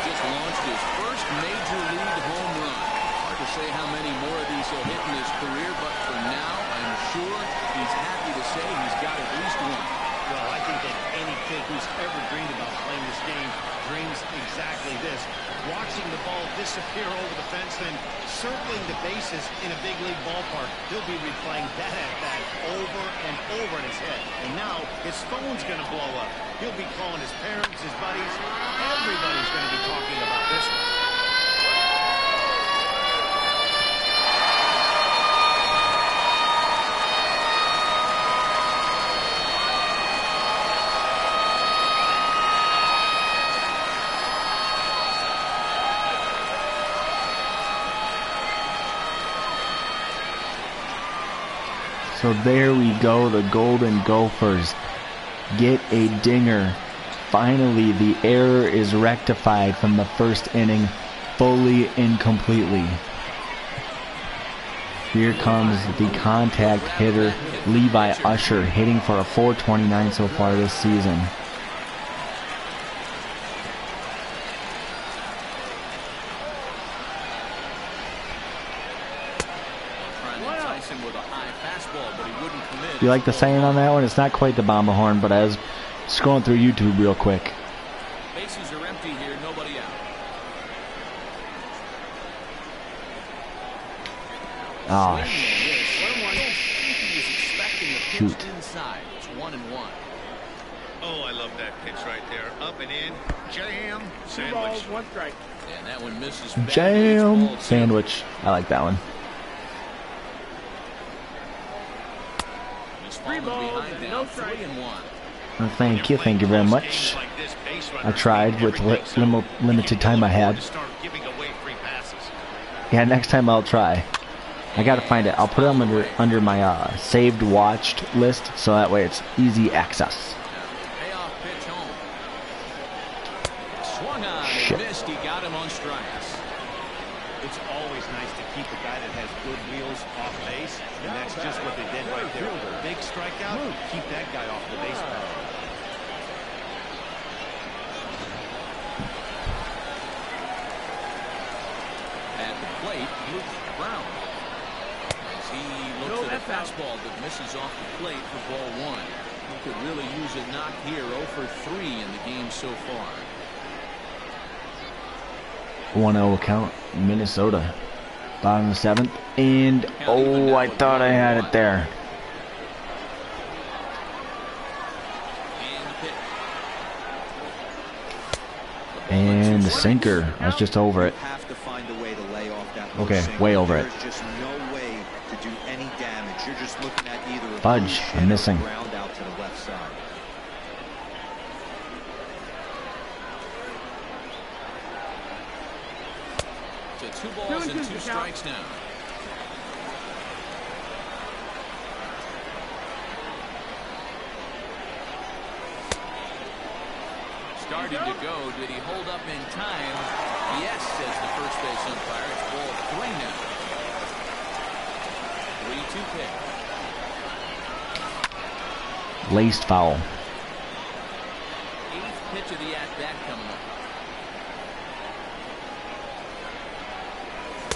Just launched his first major league home run. Hard to say how many more of these he'll hit in his career, but for now, I'm sure he's happy to say he's got at least one. Well, I think that any kid who's ever dreamed about playing this game dreams exactly this. Watching the ball disappear over the fence, then circling the bases in a big league ballpark. He'll be replaying that at-bat over and over in his head. And now his phone's going to blow up. He'll be calling his parents, his buddies. Everybody's going to be talking about this one. So there we go, the Golden Gophers get a dinger. Finally, the error is rectified from the first inning fully and completely. Here comes the contact hitter, Levi Usher, hitting for a .429 so far this season. You like the saying on that one? It's not quite the bomber horn, but I was scrolling through YouTube real quick. Bases are empty here, nobody out. Oh, Shoot. Inside. It's 1-1. Oh, I love that pitch right there. Up and in. Jam. 2 balls, Sandwich. 1 strike. And that one misses. Jam sandwich. I like that one. Followed balls behind and now, no strikes. 3-1. Well, thank you very much. I tried with what limited time I had. Yeah, next time I'll try. I gotta find it. I'll put them under my saved watched list, so that way it's easy access. Payoff pitch home. Swung on Shit. and missed. He got him on strikes. It's always nice to keep a guy that has good wheels off base, and that's just what they did right there. Big strikeout, keep that guy off the base path. At the plate, Luke Brown. As he looks at a fastball that misses off the plate for ball one. He could really use a knock here. 0 for 3 in the game so far. 1-0 count, Minnesota. Bottom of the 7th. And, oh, I thought I had it there. And the sinker. I was just over it. You have to find a way to lay off that low Okay, sinker. way over it. There's just no way to do any damage. You're just looking at either a Fudge, loose I'm hit or missing. ground out to the left side. To 2 balls and 2 strikes now. Starting to go. Did he hold up in time? Yes, says the first base umpire. It's ball 3 now. 3-2 pitch. Laced foul. 8th pitch of the at-bat coming up.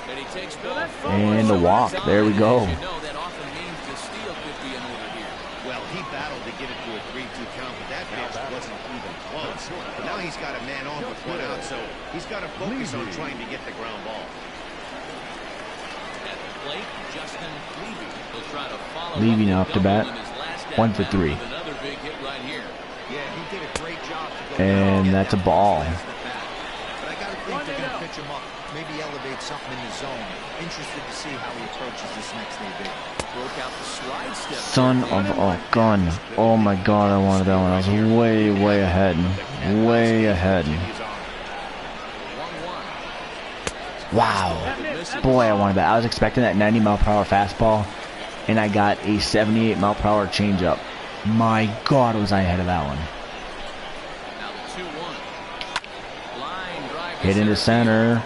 But he takes ball 4. And a walk. There we go. As you know, that often means to steal could be in order here. Well, he battled to get it to a 3-2 count, but that pitch wasn't even close. But now he's got a man on with 1 out, so he's got to focus on trying to get the ground ball. At the plate, Justin Levy will try to follow Levy up now the up to bat. double in his last 1 for at-bat 3. with another big hit right here. Yeah, he did a great job to go And down. that's a ball. But I got to think they're going to pitch him up, maybe elevate something in the zone. Interested to see how he approaches this next AB. Broke out the slide step. Son of a gun. Oh my god, I wanted that one. I was way ahead. Way ahead. 1-1. Wow. Boy, I wanted that. I was expecting that 90-mile-per-hour fastball, and I got a 78-mile-per-hour changeup. My god, was I ahead of that one. Now the 2-1. Line drive to Hit into center.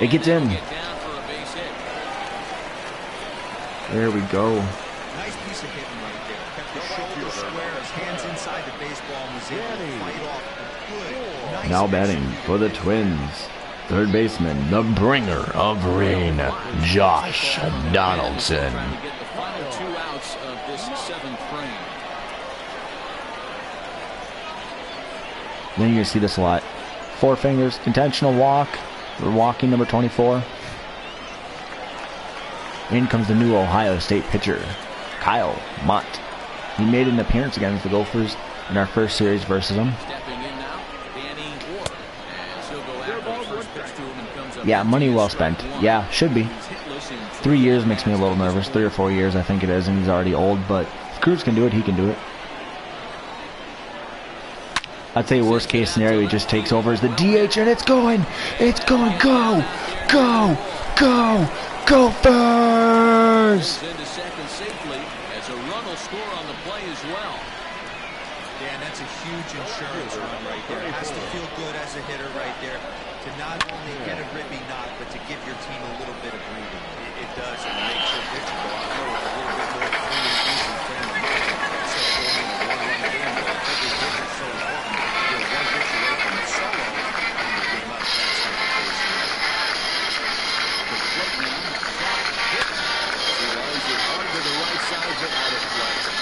It gets in. Get down for a base hit. There we go. Nice piece of hitting right there. Kept his shoulders square, his hands inside the baseball, and was able to fight off a good, nice Now pitch. batting for the Twins. Third baseman, the bringer of rain, Josh Donaldson. Trying to get the final 2 outs of this 7th frame. Then you're going to see this a lot. 4 fingers, intentional walk. We're walking number 24. In comes the new Ohio State pitcher, Kyle Mott. He made an appearance against the Gophers in our first series versus them. Stepping in now, Danny Ward. And he'll go after the first pitch to him and comes up. Yeah, money empty well and spent. strike 1. Yeah, should be. He's hitless in 3 years makes me a little nervous. 3 or 4 years, I think it is, and he's already old. But if Cruz can do it, he can do it. I'd say worst case scenario, he just takes over as the DH, and it's going. It's going. Go, go, go, Gophers! into second safely as a run will score on the play as well. Yeah, and that's a huge insurance run right there. It has to feel good as a hitter right there to not only get a ripping knock, but to give your team a little bit of breathing. It does, and it makes your pitcher go out there with a little bit more free and easy frame of mind. Instead of going in a one-run game, but every pitch is so important. You're one pitch away from a solo, and you give up that stuff at base here. The plate now, shot, hit. He lays it hard to the right side, but out of play.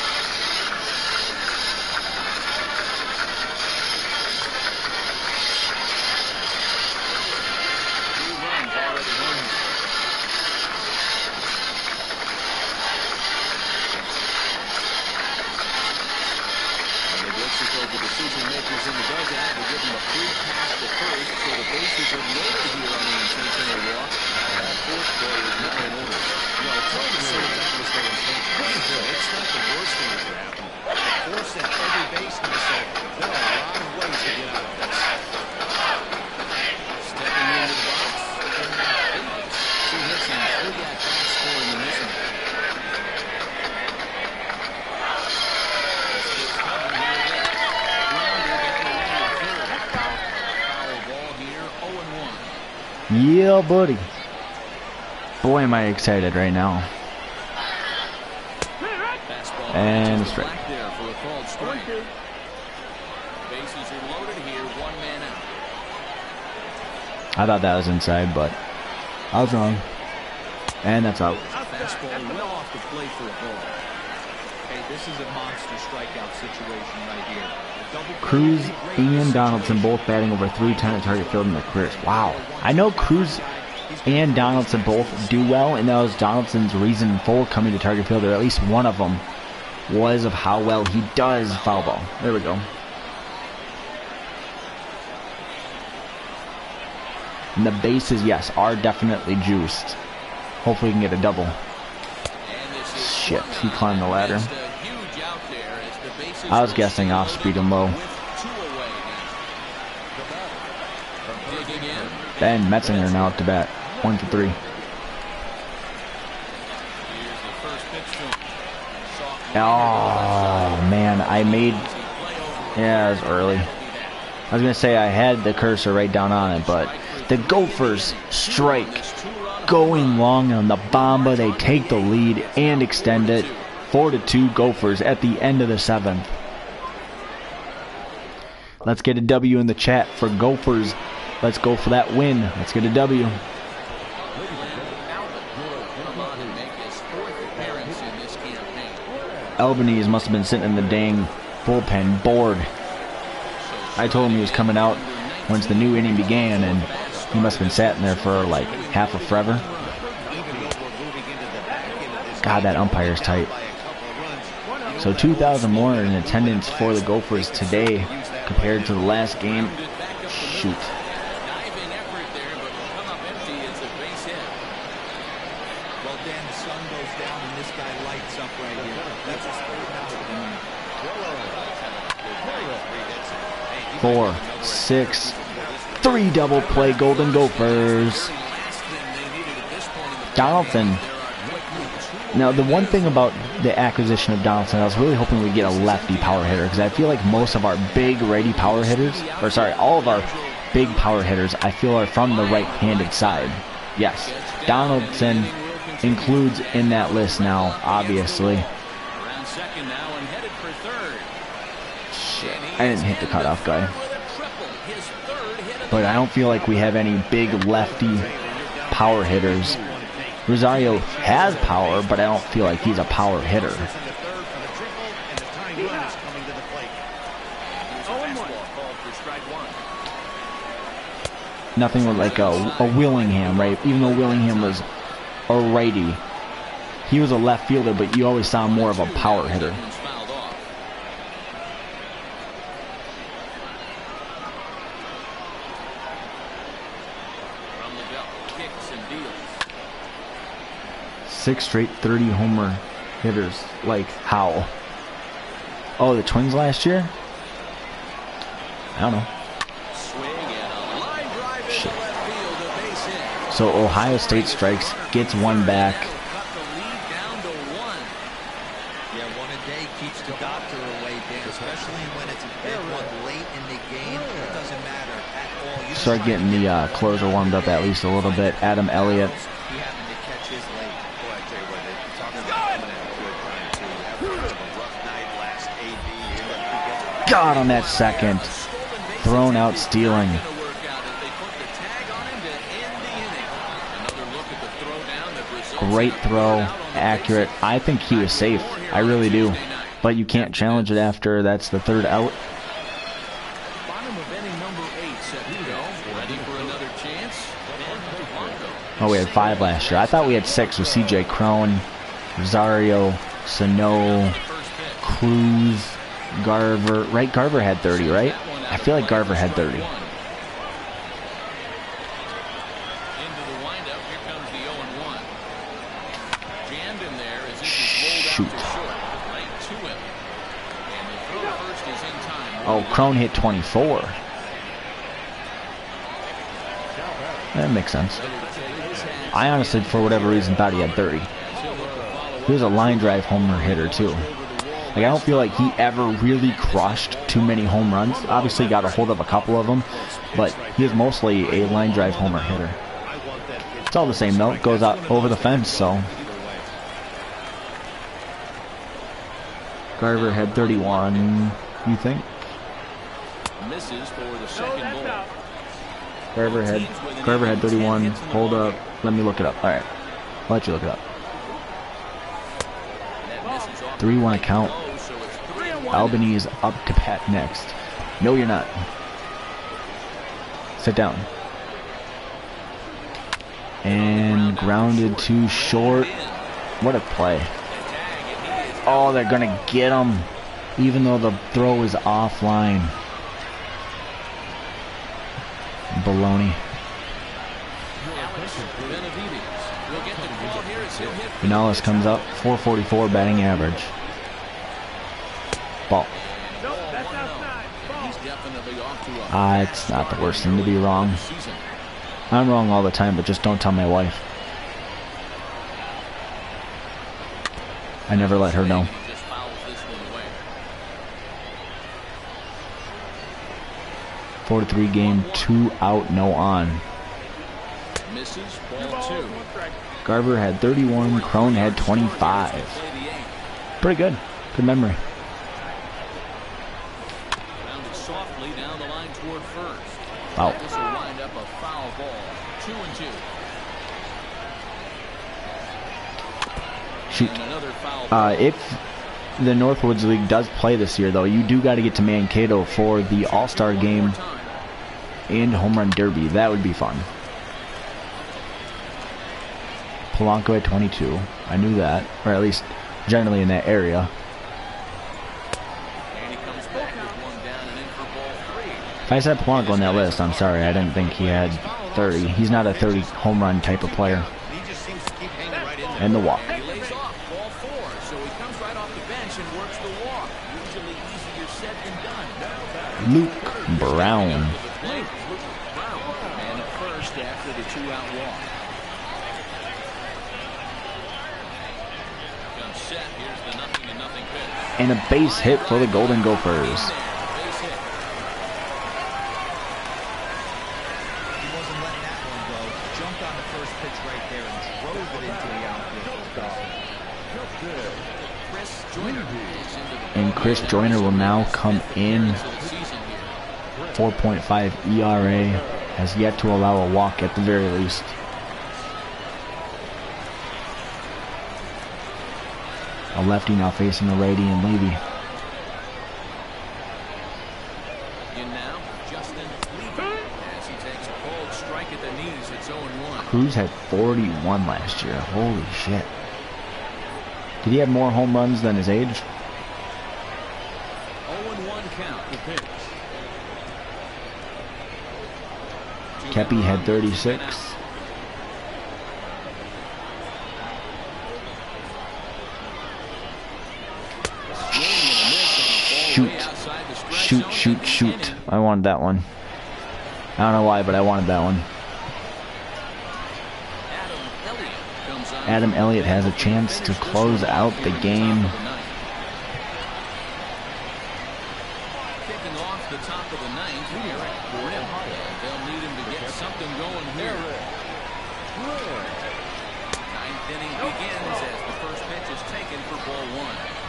The decision makers in the dugout will give him a free pass to first, so the bases are loaded here on the intentional walk. That fourth play is not in order. Well, it's hard to say that was their intention. It's not the worst thing that could happen. Yeah, buddy. Boy, am I excited right now. And a strike. There for a called strike. Bases are loaded here, 1 man out. I thought that was inside, but I was wrong. And that's out. Fastball well off the plate for a ball. Hey, this is a monster strikeout situation right here. Cruz and Donaldson both batting over 310 at target field in their careers. Wow. I know Cruz and Donaldson both do well, and that was Donaldson's reason for coming to target field, or at least one of them was of how well he does foul ball. There we go. And the bases, yes, are definitely juiced. Hopefully we can get a double. Shit, he climbed the ladder. I was guessing off speed and low. Ben Metzinger now up to bat. 1 for 3. Oh, man, I made... Yeah, it was early. I was going to say I had the cursor right down on it, but the Gophers strike. Going long on the Bomba. They take the lead and extend it. 4-2 Gophers at the end of the 7th. Let's get a W in the chat for Gophers. Let's go for that win. Let's get a W. Albanese must have been sitting in the dang bullpen bored. I told him he was coming out once the new inning began, and he must have been sitting there for like half a forever. God, that umpire's tight. So 2,000 more in attendance for the Gophers today compared to the last game. Shoot. Well, Dan, the sun goes down and this guy lights up right here. That's his third out. 4, 6, 3 double play Golden Gophers. Donaldson. Now, the one thing about the acquisition of Donaldson, I was really hoping we'd get a lefty power hitter, because I feel like most of our big righty power hitters, or sorry, all of our big power hitters, I feel are from the right-handed side. Yes, Donaldson includes in that list now, obviously. Shit, I didn't hit the cutoff guy. But I don't feel like we have any big lefty power hitters. Rosario has power, but I don't feel like he's a power hitter. Nothing like a Willingham, right? Even though Willingham was a righty, he was a left fielder, but you always saw more of a power hitter. Six straight 30 homer hitters. Like, how? Oh, the Twins last year? I don't know. Shit. So Ohio State strikes, gets one back. Yeah, one a day keeps the doctor away, Dan, especially when it's a big one late in the game. It doesn't matter at all. You Start getting the closer warmed up at least a little bit. Adam Elliott. He happened to catch his late. Boy, I tell you what, they're talking about coming at a good time, too. After a rough night last AB here. God on that second. Thrown out stealing. Great throw. Accurate. I think he was safe. I really do. But you can't challenge it after that's the third out. Oh, we had 5 last year. I thought we had 6 with C.J. Crone, Rosario, Sano, Cruz, Garver. Right? Garver had 30, right? I feel like Garver had 30. Shoot. Oh, Crone hit 24. That makes sense. I honestly, for whatever reason, thought he had 30. He was a line drive homer hitter, too. Like, I don't feel like he ever really crushed too many home runs. Obviously, got a hold of a couple of them, but he was mostly a line drive homer hitter. It's all the same though. It goes out over the fence, so. Garver had 31, you think? Misses for the second ball. Garver had 31. Hold up. Let me look it up. All right. I'll let you look it up. 3-1 count. Albany is up to Pat next. No, you're not. Sit down. And grounded to short. What a play. Oh, they're going to get him, even though the throw is offline. Baloney. Vinales comes up, 444 batting average. Ball. It's not the worst thing to be wrong. I'm wrong all the time, but just don't tell my wife. I never let her know. Four to 3 game, 2 out, no on. Misses, ball 2. Garver had 31, Crone had 25. Pretty good. Good memory. Rounded softly down the line toward first. Wow. This will wind up a foul ball. 2-2. Shoot. And another foul ball. If the Northwoods League does play this year, though, you do got to get to Mankato for the All-Star game and Home Run Derby. That would be fun. Polanco at 22. I knew that, or at least generally in that area. And he comes back with one down and in for ball 3. If I said Polanco on that list, I'm sorry. I didn't think he had 30. He's not a 30 home run type of player. He just seems to keep hanging right in there. And the walk. And he lays off ball 4, so he comes right off the bench and works the walk. Usually easier said than done. Luke Brown. Luke Brown. And at first after the 2-out walk. Set. Here's the 0-0 pitch. And a base hit for the Golden Gophers. Base hit. He wasn't letting that one go. Jumped on the first pitch right there and drove it into the outfield. Chris Joyner. And Chris Joyner will now come in. 4.5 ERA. Has yet to allow a walk at the very least. A lefty now facing a righty and Levy. In now, Justin Levy. As he takes a cold strike at the knees, it's 0-1. Cruz had 41 last year. Holy shit. Did he have more home runs than his age? 0-1 count. The pitch. Kepi had 36. Shoot. I wanted that one. I don't know why, but I wanted that one. Adam Elliott has a chance to close out the game. Kicking off the top of the 9th here at Grim. They'll need him to get something going here. 9th inning begins as the first pitch is taken for ball 1.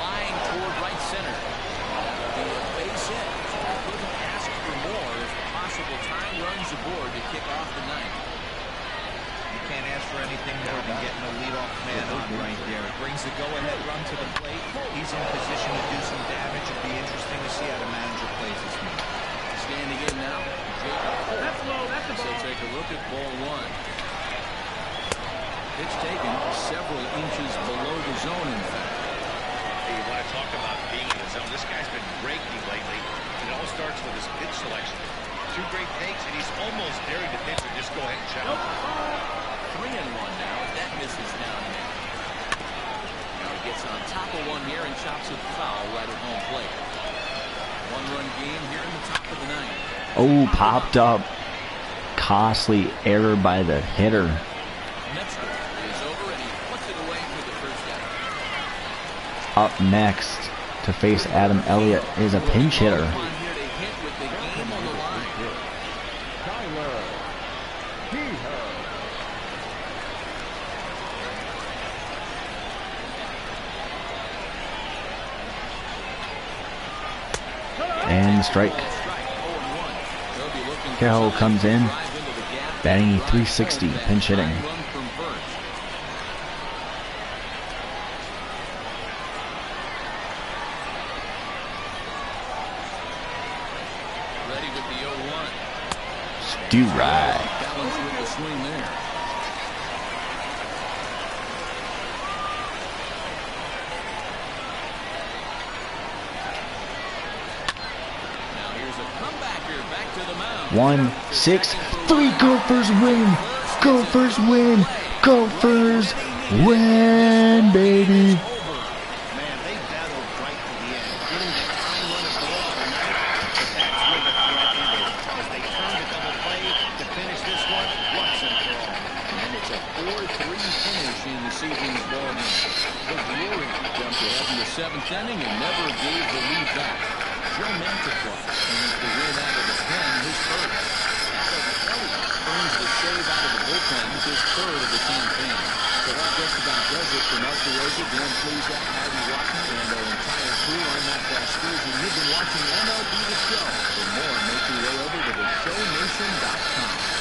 Line toward right center. The base hit. I couldn't ask for more if possible time runs aboard to kick off the 9th. You can't ask for anything more than getting a leadoff man on right there. It brings the go-ahead run to the plate. He's in position to do some damage. It'll be interesting to see how the manager plays this one. Standing in now. That's low. That's a So ball. take a look at ball 1. Pitch taken several inches below the zone, in fact. Hey, you want to talk about being in the zone? This guy's been breaking lately. It all starts with his pitch selection. 2 great takes, and he's almost daring the pitcher. Just go ahead and check him. 3-1 now. That misses down there. Now he gets on top of one here and chops it foul right at home plate. 1-run game here in the top of the 9th. Oh, popped up. Costly error by the hitter. Metzger is over and he puts it away for the first out. Up next to face Adam Elliott is a pinch hitter. On here to hit with the game on the line. And strike. Carroll comes in, batting 360, pinch hitting. Do right. Balance with the swing there. Now here's a comebacker back to the mound. 1-6-3. Gophers win. Gophers win. Gophers win, baby. Man, they battled right to the end, getting that time run of goal tonight, but that's where the threat ended, as they turned a double play to finish this one once and for all. And it's a 4-3 finish in the season's ballgame. The Glory jumped ahead in the 7th inning and never gave the lead back. Joe Mantiply earns the win out of the pen, his first. Adam Elliott earns the save out of the bullpen, his third of the campaign. So that just about does it for Mark DeRosa, Dan Plezak, Harvey Rotten, and our entire crew. I'm Matt Vasquez, and you've been watching MLB The Show. For more, make your way over to theshownation.com.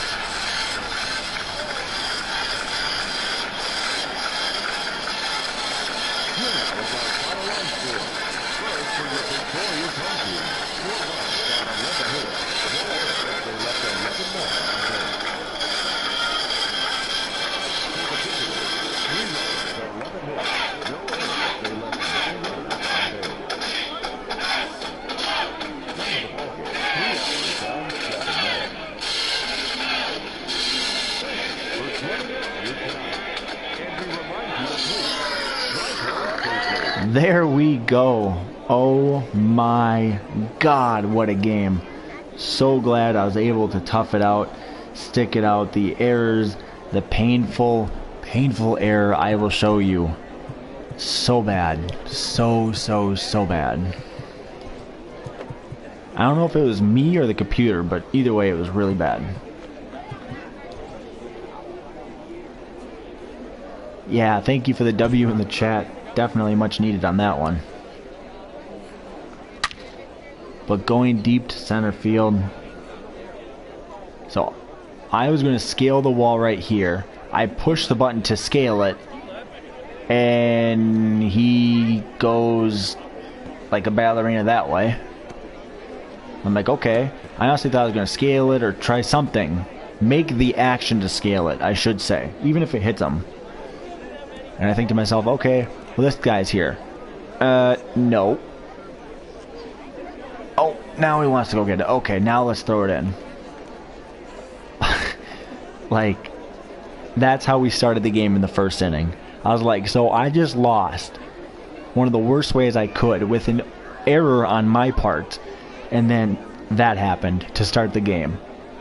There we go. Oh my God, what a game. So glad I was able to tough it out, stick it out. The errors, the painful error I will show you. So bad. So bad. I don't know if it was me or the computer, but either way it was really bad. Yeah, thank you for the W in the chat. Definitely much needed on that one. But going deep to center field. So I was going to scale the wall right here. I pushed the button to scale it. And he goes like a ballerina that way. I'm like, okay. I honestly thought I was going to scale it or try something. Make the action to scale it, I should say. Even if it hits him. And I think to myself, okay, well, this guy's here. No. Oh, now he wants to go get it. Okay, now let's throw it in. Like, that's how we started the game in the first inning. I was like, so I just lost one of the worst ways I could with an error on my part. And then that happened to start the game.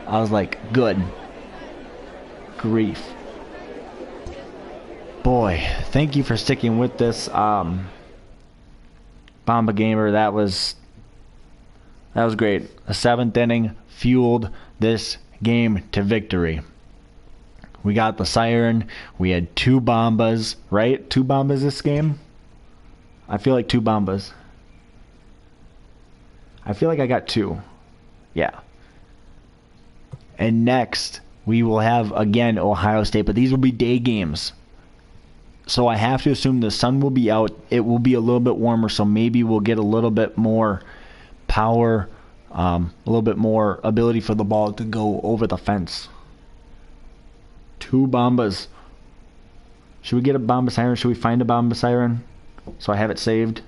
I was like, good. Grief. Boy, thank you for sticking with this. Bomba Gamer, that was great. A 7th inning fueled this game to victory. We got the siren. We had 2 Bombas, right? 2 Bombas this game? I feel like 2 Bombas. I feel like I got 2. Yeah. And next, we will have, again, Ohio State. But these will be day games. So I have to assume the sun will be out. It will be a little bit warmer, so maybe we'll get a little bit more power, a little bit more ability for the ball to go over the fence. 2 Bombas. Should we get a Bomba Siren? Should we find a Bomba Siren? So I have it saved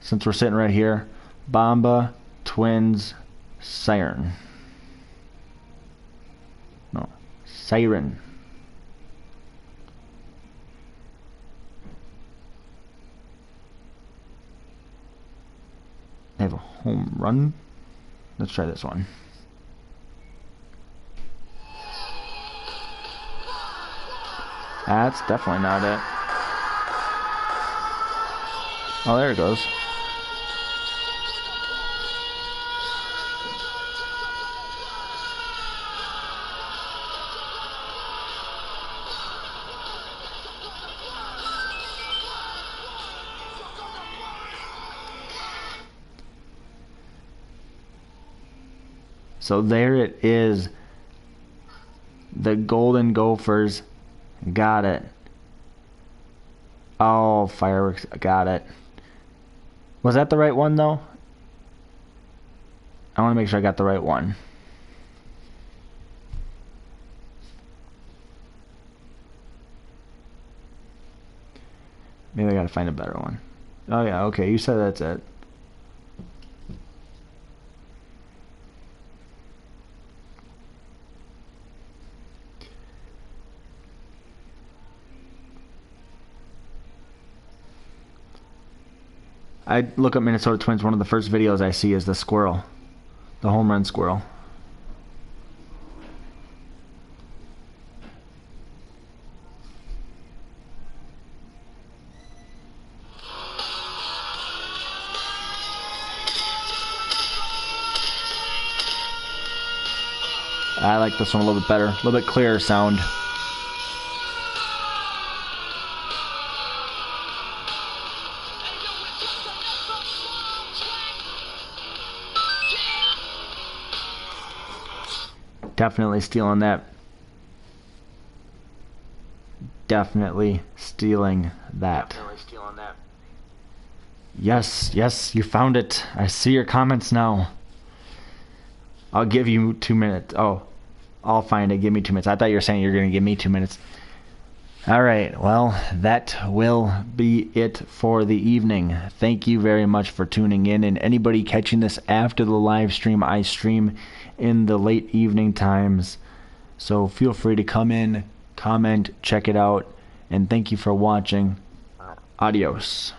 since we're sitting right here. Bomba, Twins, Siren. No, Siren. I have a home run. Let's try this one. That's definitely not it. Oh, there it goes. So there it is. The Golden Gophers got it. Oh, fireworks, got it. Was that the right one, though? I want to make sure I got the right one. Maybe I gotta find a better one. Oh yeah, okay, you said that's it. I look up Minnesota Twins, one of the first videos I see is the squirrel. The home run squirrel. I like this one a little bit better. A little bit clearer sound. Definitely stealing that. Definitely stealing that. Yes, yes, you found it. I see your comments now. I'll give you 2 minutes. Oh, I'll find it. Give me 2 minutes. I thought you were saying you're going to give me 2 minutes. All right. Well, that will be it for the evening. Thank you very much for tuning in. And anybody catching this after the live stream, I stream in the late evening times. So feel free to come in, comment, check it out. And thank you for watching. Adios.